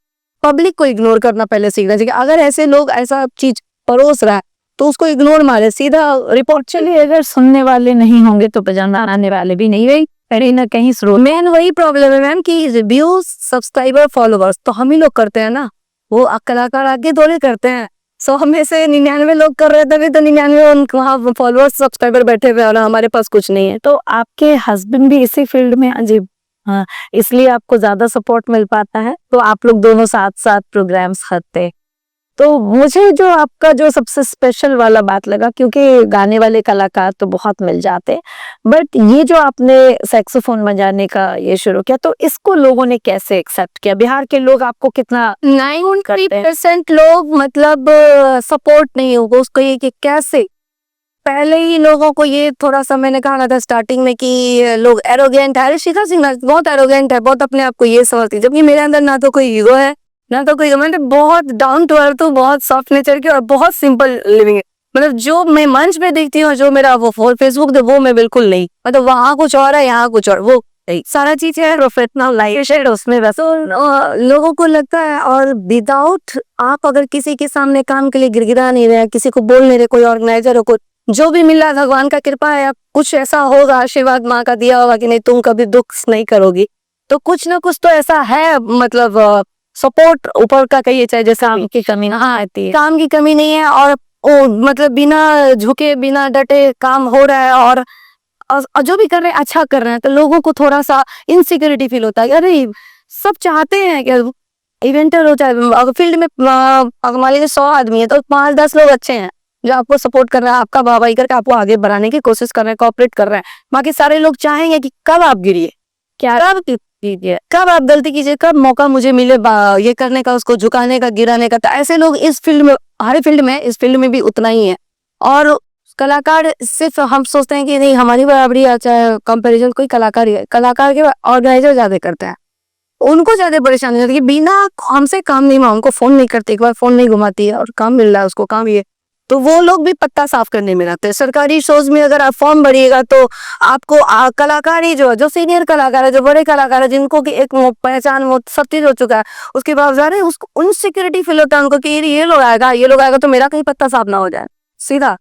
पब्लिक को इग्नोर करना पहले सीखना चाहिए। अगर ऐसे लोग ऐसा चीज परोस रहा है तो उसको इग्नोर मारे, सीधा रिपोर्ट। चलिए, अगर सुनने वाले नहीं होंगे तो बनाने वाले भी नहीं, वही कहीं ना कहीं स्रोत। मेन वही प्रॉब्लम है मैम कि व्यूज, सब्सक्राइबर, फॉलोवर्स तो हम ही लोग करते हैं ना, वो कलाकार आगे थोड़े करते हैं। 100 में से 99 लोग कर रहे थे, तो 99 वहाँ फॉलोअर्स, सब्सक्राइबर बैठे हुए, और हमारे पास कुछ नहीं है। तो आपके हस्बैंड भी इसी फील्ड में अजीब, हाँ, इसलिए आपको ज्यादा सपोर्ट मिल पाता है। तो आप लोग दोनों साथ साथ प्रोग्राम्स करते। तो मुझे जो आपका जो सबसे स्पेशल वाला बात लगा, क्योंकि गाने वाले कलाकार तो बहुत मिल जाते हैं, बट ये जो आपने सैक्सोफोन बजाने का ये शुरू किया, तो इसको लोगों ने कैसे एक्सेप्ट किया? बिहार के लोग आपको कितना 90% लोग मतलब सपोर्ट नहीं होगा उसको, ये कि कैसे पहले ही लोगों को ये थोड़ा सा मैंने कहा था स्टार्टिंग में कि लोग एरोगेंट है, अरे शिखा सिंह बहुत एरोगेंट है, बहुत अपने आप को ये समझती है, जबकि मेरे अंदर ना तो कोई ईगो है ना तो कोई, मतलब बहुत डाउन टू अर्थ हूँ, बहुत सॉफ्ट नेचर की और बहुत सिंपल लिविंग है। मतलब जो मैं मंच में देखती हूँ, जो मेरा वो फेसबुक पे वो मैं बिल्कुल नहीं, मतलब वहाँ कुछ और है यहाँ कुछ और, वो नहीं, सारा चीज है प्रोफेशनल लाइफ है उसमें बस। तो लोगों को लगता है, और विदाउट आप अगर किसी के सामने काम के लिए गिड़गिड़ा नहीं रहे, किसी को बोल नहीं रहे, कोई ऑर्गेनाइजर हो, कोई जो भी मिला भगवान का कृपा है, अब कुछ ऐसा होगा, आशीर्वाद माँ का दिया होगा कि नहीं तुम कभी दुख नहीं करोगी, तो कुछ ना कुछ तो ऐसा है, मतलब सपोर्ट ऊपर का कहिए, चाहे जैसे काम की कमी ना आती है? काम की कमी नहीं है, और मतलब बिना झुके बिना डटे काम हो रहा है, और जो भी कर रहे हैं अच्छा कर रहे हैं, तो लोगों को थोड़ा सा इनसिक्योरिटी फील होता है कि अरे सब चाहते हैं कि इवेंटर हो, चाहे अगर फील्ड में अगर मान लीजिए 100 आदमी है तो 5-10 लोग अच्छे हैं जो आपको सपोर्ट कर रहे हैं, आपका वाहवाही करके आपको आगे बढ़ाने की कोशिश कर रहे हैं, कोऑपरेट कर रहे हैं। बाकी सारे लोग चाहेंगे कि कब आप गिरिए, क्या कब कीजिए, कब आप गलती कीजिए, कब मौका मुझे मिले ये करने का, उसको झुकाने का, गिराने का। तो ऐसे लोग इस फील्ड में, हर फील्ड में, इस फील्ड में भी उतना ही है। और कलाकार सिर्फ हम सोचते हैं कि नहीं हमारी बराबरी है, चाहे कंपैरिजन कोई कलाकार ही है, कलाकार के ऑर्गेनाइजर ज्यादा करते हैं, उनको ज्यादा परेशानी होती है कि बिना हमसे काम नहीं, उनको फोन नहीं करते, एक बार फोन नहीं घुमाती है और काम मिल रहा है उसको, काम ये, तो वो लोग भी पत्ता साफ करने में रहते हैं। सरकारी शोज में अगर आप फॉर्म भरिएगा तो आपको कलाकार ही जो सीनियर कलाकार है, जो बड़े कलाकार है, जिनको की एक पहचान वो सब चीज हो चुका है, उसके बावजूद उसको इनसिक्योरिटी फील होता है उनको कि ये लोग आएगा तो मेरा कहीं पत्ता साफ ना हो जाए सीधा,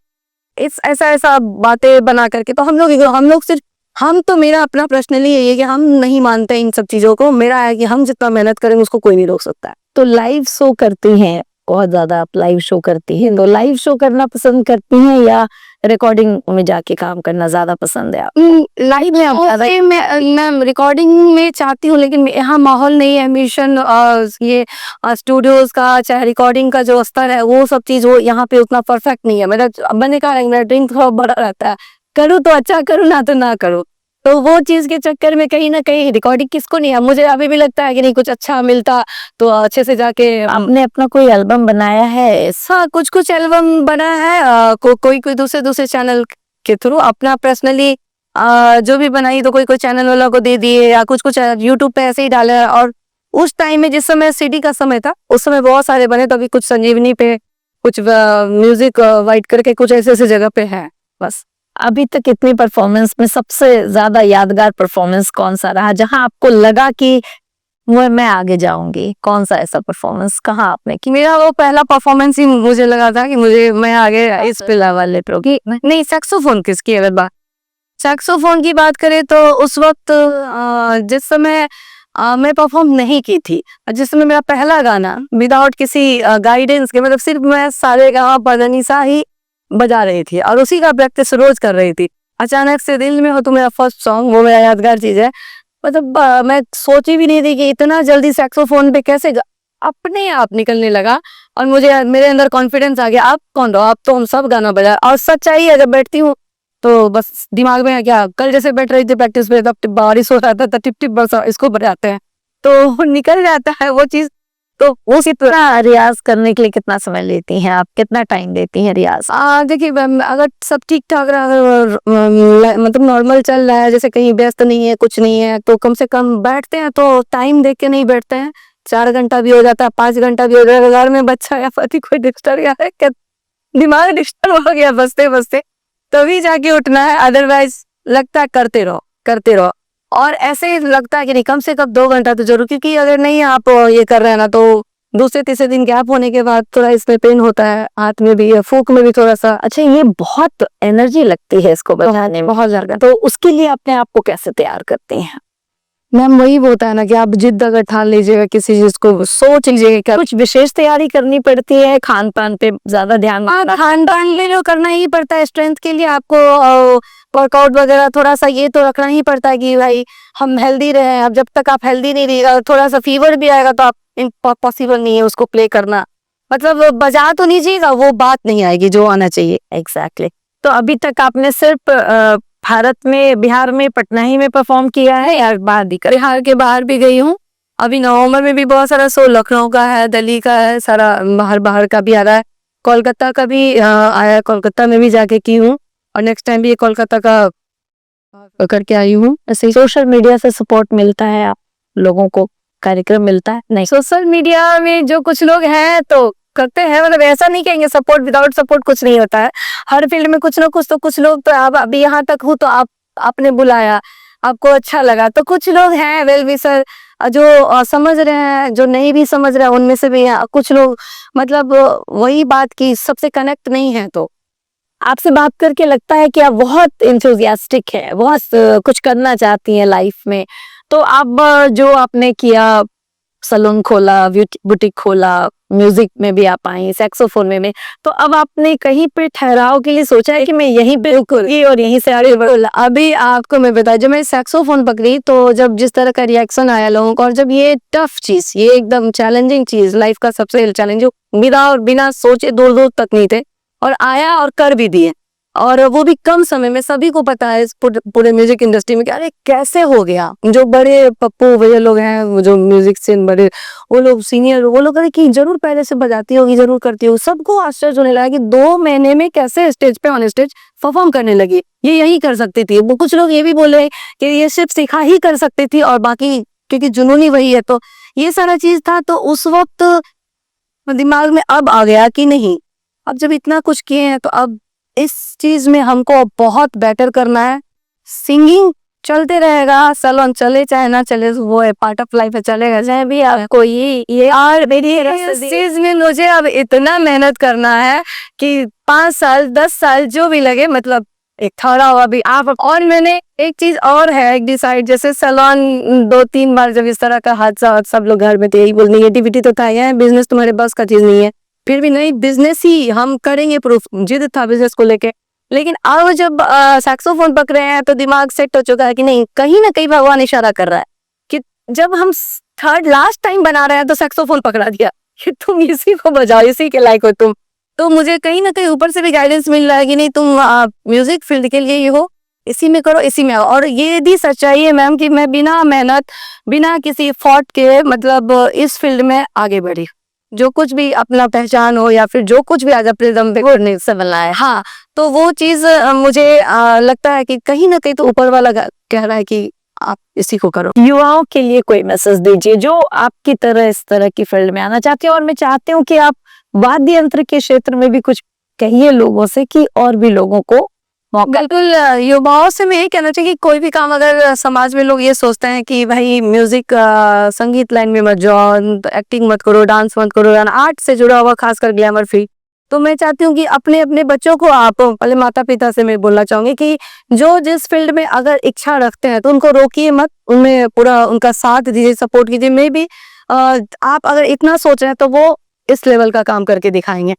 इस ऐसा बातें बना करके। तो हम लोग सिर्फ, हम तो, मेरा अपना पर्सनली यही है कि हम नहीं मानते इन सब चीजों को। मेरा है कि हम जितना मेहनत करेंगे उसको कोई नहीं रोक सकता है। तो लाइव शो करती हैं, बहुत ज्यादा आप लाइव शो करती हैं, तो लाइव शो करना पसंद करती हैं या रिकॉर्डिंग में जाके काम करना ज्यादा पसंद है आप? लाइव में मैं रिकॉर्डिंग में चाहती हूँ, लेकिन यहाँ माहौल नहीं है, मिशन ये स्टूडियोज का, चाहे रिकॉर्डिंग का जो स्तर है, वो सब चीज वो यहाँ पे उतना परफेक्ट नहीं है। मैंने कहा मेरा ड्रीम थोड़ा बड़ा रहता है, करूँ तो अच्छा करूँ, ना तो ना करूँ। तो वो चीज के चक्कर में कहीं ना कहीं रिकॉर्डिंग किसको नहीं है, मुझे अभी भी लगता है कि नहीं कुछ अच्छा मिलता तो अच्छे से जाके। आपने अपना कोई एल्बम बनाया है? हाँ, कुछ एल्बम बना है, कोई दूसरे चैनल के थ्रू, अपना पर्सनली जो भी बनाई तो कोई चैनल वाला को दे दिए, या कुछ यूट्यूब पे ऐसे ही डाला है। और उस टाइम में जिस समय सीडी का समय था, उस समय बहुत सारे बने, तो अभी कुछ संजीवनी पे, कुछ म्यूजिक वाइट करके, कुछ ऐसे जगह पे है बस। अभी तक इतनी परफॉर्मेंस में सबसे ज्यादा यादगार परफॉर्मेंस कौन सा रहा, जहां आपको लगा कि मैं आगे जाऊंगी? कौन सा ऐसा परफॉर्मेंस, कहाँ आपने की? मेरा वो पहला परफॉर्मेंस ही मुझे लगा था कि मैं आगे इस पिला वाले प्रोग्राम नहीं, सैक्सोफोन किसकी अगर बात, सैक्सोफोन की बात करें तो उस वक्त जिस समय मैं परफॉर्म नहीं की थी, जिस समय मेरा पहला गाना विदाउट किसी गाइडेंस के, मतलब सिर्फ मैं सारे गाँव पदनीसा ही बजा रही थी और उसी का प्रैक्टिस रोज कर रही थी। अचानक से दिल में हो तो मेरा फर्स्ट सॉन्ग, वो मेरा यादगार चीज है। मतलब मैं सोची भी नहीं थी कि इतना जल्दी सैक्सोफोन पे कैसे अपने आप निकलने लगा, और मुझे मेरे अंदर कॉन्फिडेंस आ गया, आप कौन रहो, आप तो हम सब गाना बजा। और सच्चाई है, जब बैठती हूँ तो बस दिमाग में क्या, कल जैसे बैठ रही थी प्रैक्टिस पे, तब बारिश हो रहा था, टिप टिप बरसा, इसको बजाते हैं तो निकल जाता है वो चीज। तो वो कितना रियाज करने के लिए कितना समय लेती हैं आप, कितना टाइम देती हैं रियाज? देखिए, अगर सब ठीक ठाक रहा, अगर मतलब नॉर्मल चल रहा है, जैसे कहीं व्यस्त नहीं है, कुछ नहीं है, तो कम से कम बैठते हैं तो टाइम देख के नहीं बैठते हैं, 4 घंटा भी हो जाता है, 5 घंटा भी हो जाता है। घर में बच्चा या पति कोई डिस्टर्ब या है क्या, दिमाग डिस्टर्ब हो गया बसते बसते, तभी जाके उठना है। अदरवाइज लगता है करते रहो, और ऐसे लगता है कि नहीं कम से कम 2 घंटा तो जरूर, क्योंकि अगर नहीं आप ये कर रहे हैं ना, तो दूसरे तीसरे दिन गैप होने के बाद थोड़ा इसमें पेन होता है, हाथ में भी, फूक में भी थोड़ा सा। अच्छा, ये बहुत एनर्जी लगती है इसको बजाने में, बहुत ज्यादा। तो उसके लिए अपने आप को कैसे तैयार करते हैं? मैम वही होता है ना कि आप जिद अगर ठान लीजिएगा किसी चीज को, सोच लीजिएगा, कुछ विशेष तैयारी करनी पड़ती है, खान पान पे ज्यादा ध्यान? खान पान ले जो करना ही पड़ता है, स्ट्रेंथ के लिए आपको वर्कआउट वगैरह थोड़ा सा ये तो रखना ही पड़ता है कि भाई हम हेल्दी रहे। अब जब तक आप हेल्दी नहीं रहिएगा, थोड़ा सा फीवर भी आएगा तो आप पॉसिबल नहीं है उसको प्ले करना। मतलब बजा तो नहीं जाएगा, वो बात नहीं आएगी जो आना चाहिए। एग्जैक्टली तो अभी तक आपने सिर्फ भारत में, बिहार में, पटना ही में परफॉर्म किया है या बाहर भी कर? बिहार के बाहर भी गई हूँ। अभी नवंबर में भी बहुत सारा शो लखनऊ का है, दिल्ली का है, सारा बाहर बाहर का भी आ रहा है। कोलकाता का भी आया, कोलकाता में भी जाके की हूँ और नेक्स्ट टाइम भी ये कोलकाता का करके आई हूँ। ऐसे सोशल मीडिया से सपोर्ट मिलता है आप लोगों को, कार्यक्रम मिलता है? नहीं, सोशल मीडिया में जो कुछ लोग हैं तो करते हैं, मतलब ऐसा नहीं कहेंगे सपोर्ट, विदाउट सपोर्ट कुछ नहीं होता है। हर फील्ड में कुछ ना कुछ तो कुछ लोग, तो आप अभी यहाँ तक हूँ तो आपने बुलाया, आपको अच्छा लगा, तो कुछ लोग हैं वेल विशर जो समझ रहे हैं, जो नहीं भी समझ रहे हैं उनमें से भी कुछ लोग, मतलब वही बात की सबसे कनेक्ट नहीं है। तो आपसे बात करके लगता है कि आप बहुत इंथुजियास्टिक है, बहुत कुछ करना चाहती हैं लाइफ में। तो आप जो आपने किया, सलून खोला, बुटीक खोला, म्यूजिक में भी आप आई, सैक्सोफोन में, तो अब आपने कहीं पे ठहराव के लिए सोचा है कि मैं यहीं पे रुकूंगी और यहीं से आगे बढ़ूंगी? अभी आपको मैं बता, जब मैं सैक्सोफोन पकड़ी तो जब जिस तरह का रिएक्शन आया लोगों का, और जब ये टफ चीज, ये एकदम चैलेंजिंग चीज, लाइफ का सबसे चैलेंज, जो बिना सोचे दूर दूर तक नहीं थे और आया और कर भी दिए, और वो भी कम समय में। सभी को पता है इस पूरे म्यूजिक इंडस्ट्री में कि अरे कैसे हो गया। जो बड़े पप्पू भैया लोग हैं, जो म्यूजिक से बड़े, वो लोग सीनियर, वो लोग कि जरूर पहले से बजाती होगी, जरूर करती होगी। सबको आश्चर्य होने लगा कि 2 महीने में कैसे स्टेज पे ऑन स्टेज परफॉर्म करने लगी, ये यही कर सकती थी। वो कुछ लोग ये भी बोले कि ये सिर्फ सिखा ही कर सकती थी और बाकी क्योंकि जुनून ही वही है। तो ये सारा चीज था, तो उस वक्त दिमाग में अब आ गया कि नहीं, अब जब इतना कुछ किए हैं तो अब इस चीज में हमको बहुत बेटर करना है। सिंगिंग चलते रहेगा, सैलून चले चाहे ना चले, वो है पार्ट ऑफ लाइफ है, चलेगा चाहे भी आपको ये और मेरी इस चीज में मुझे अब इतना मेहनत करना है कि 5 साल 10 साल जो भी लगे, मतलब एक थोड़ा हुआ भी आप। और मैंने एक चीज और है, एक डिसाइड, जैसे सैलून 2-3 बार जब इस तरह का हादसा, सब लोग घर में थे, यही बोल, नेगेटिविटी तो था, है बिजनेस तुम्हारे बस का चीज नहीं है, फिर भी नहीं, बिजनेस ही हम करेंगे, प्रूफ जिद था बिजनेस को लेके। लेकिन अब जब सैक्सोफोन पकड़े हैं तो दिमाग सेट हो चुका है कि नहीं, कहीं ना कहीं भगवान इशारा कर रहा है कि जब हम थर्ड लास्ट टाइम बना रहे हैं तो सैक्सोफोन पकड़ा दिया कि तुम इसी को बजाओ, इसी के लायक हो तुम। तो मुझे कहीं ना कहीं ऊपर से भी गाइडेंस मिल रहा है कि नहीं, तुम म्यूजिक फील्ड के लिए ये हो, इसी में करो, इसी में आओ। और ये भी सच्चाई है मैम कि मैं बिना मेहनत, बिना किसी एफर्ट के, मतलब इस फील्ड में आगे बढ़ी। जो कुछ भी अपना पहचान हो या फिर जो कुछ भी आज अपने दम पे से मिला है, हाँ, तो वो चीज मुझे लगता है कि कहीं ना कहीं तो ऊपर वाला कह रहा है कि आप इसी को करो। युवाओं के लिए कोई मैसेज दीजिए जो आपकी तरह इस तरह की फील्ड में आना चाहते हैं। और मैं चाहती हूँ कि आप वाद्य यंत्र के क्षेत्र में भी कुछ कहिए लोगों से कि और भी लोगों को मौका। बिल्कुल, युवाओं से मैं यही कहना चाहिए कि कोई भी काम, अगर समाज में लोग ये सोचते हैं कि भाई म्यूजिक संगीत लाइन में मत जाओ, एक्टिंग मत करो, डांस मत करो, आर्ट से जुड़ा हुआ खासकर ग्लैमर फील्ड, तो मैं चाहती हूँ कि अपने अपने बच्चों को, आप पहले माता पिता से मैं बोलना चाहूंगी कि जो जिस फील्ड में अगर इच्छा रखते हैं तो उनको रोकिए मत, उनमें पूरा उनका साथ दीजिए, सपोर्ट कीजिए। मे भी आप अगर इतना सोच रहे हैं तो वो इस लेवल का काम करके दिखाएंगे।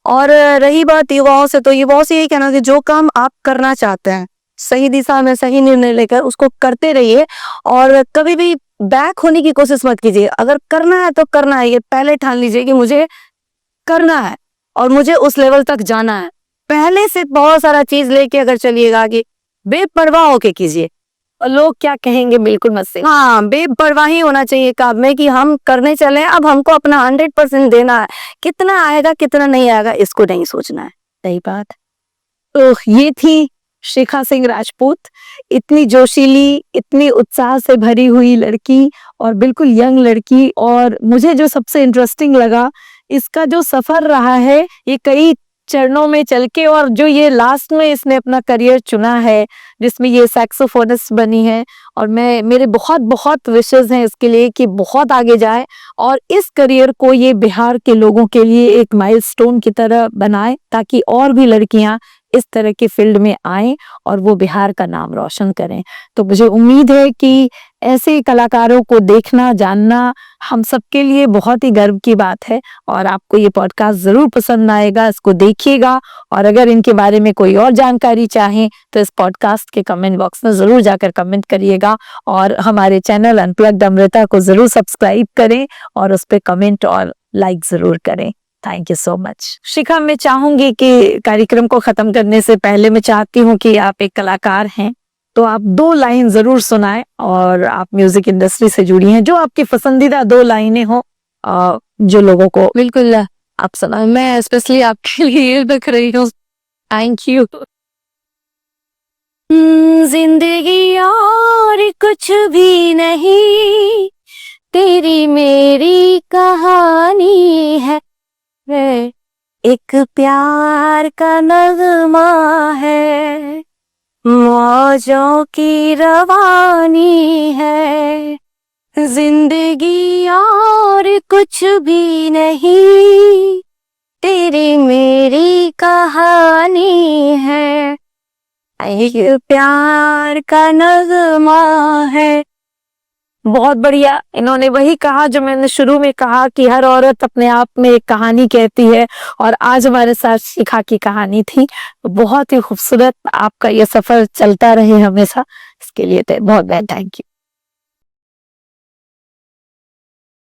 और रही बात युवाओं से, तो युवाओं से यही कहना कि जो काम आप करना चाहते हैं, सही दिशा में सही निर्णय लेकर उसको करते रहिए और कभी भी बैक होने की कोशिश मत कीजिए। अगर करना है तो करना है, ये पहले ठान लीजिए कि मुझे करना है और मुझे उस लेवल तक जाना है। पहले से बहुत सारा चीज लेके अगर चलिएगा कि बेपरवाह होके कीजिए, और लोग क्या कहेंगे बिल्कुल मत से। हाँ, बेपरवाही होना चाहिए काम में कि हम करने चले, अब हमको अपना 100% देना है, कितना आएगा कितना नहीं आएगा इसको नहीं सोचना है। सही बात। तो ये थी शिखा सिंह राजपूत, इतनी जोशीली, इतनी उत्साह से भरी हुई लड़की और बिल्कुल यंग लड़की। और मुझे जो सबसे इंटरेस्टिंग लगा, इसका जो सफर रहा है ये कई चरणों में चल के, और जो ये लास्ट में इसने अपना करियर चुना है जिसमें ये सैक्सोफोनिस्ट बनी है। और मेरे बहुत बहुत विशेस हैं इसके लिए कि बहुत आगे जाए और इस करियर को ये बिहार के लोगों के लिए एक माइलस्टोन की तरह बनाए, ताकि और भी लड़कियां इस तरह की फील्ड में आएं और वो बिहार का नाम रोशन करें। तो मुझे उम्मीद है कि ऐसे कलाकारों को देखना, जानना हम सबके लिए बहुत ही गर्व की बात है। और आपको ये पॉडकास्ट जरूर पसंद आएगा, इसको देखिएगा। और अगर इनके बारे में कोई और जानकारी चाहें तो इस पॉडकास्ट के कमेंट बॉक्स में जरूर जाकर कमेंट करिएगा। और हमारे चैनल अनप्लग्ड अमृता को जरूर सब्सक्राइब करें और उस पर कमेंट और लाइक जरूर करें। Thank you so much. Shikha, मैं चाहूंगी कि कार्यक्रम को खत्म करने से पहले मैं चाहती हूँ कि आप एक कलाकार हैं, तो आप 2 लाइन जरूर सुनाएं, और आप म्यूजिक इंडस्ट्री से जुड़ी हैं, जो आपकी पसंदीदा 2 लाइनें हो जो लोगों को। बिल्कुल आप सुना, मैं स्पेशली आपके लिए लिख रही हूँ। Thank you. जिंदगी और कुछ भी नहीं, तेरी मेरी कहानी है, एक प्यार का नगमा है, मौजों की रवानी है। जिंदगी और कुछ भी नहीं, तेरी मेरी कहानी है, एक प्यार का नगमा है। बहुत बढ़िया। इन्होंने वही कहा जो मैंने शुरू में कहा कि हर औरत अपने आप में एक कहानी कहती है, और आज हमारे साथ शिखा की कहानी थी। बहुत ही खूबसूरत। आपका ये सफर चलता रहे हमेशा, इसके लिए बहुत बहुत थैंक यू।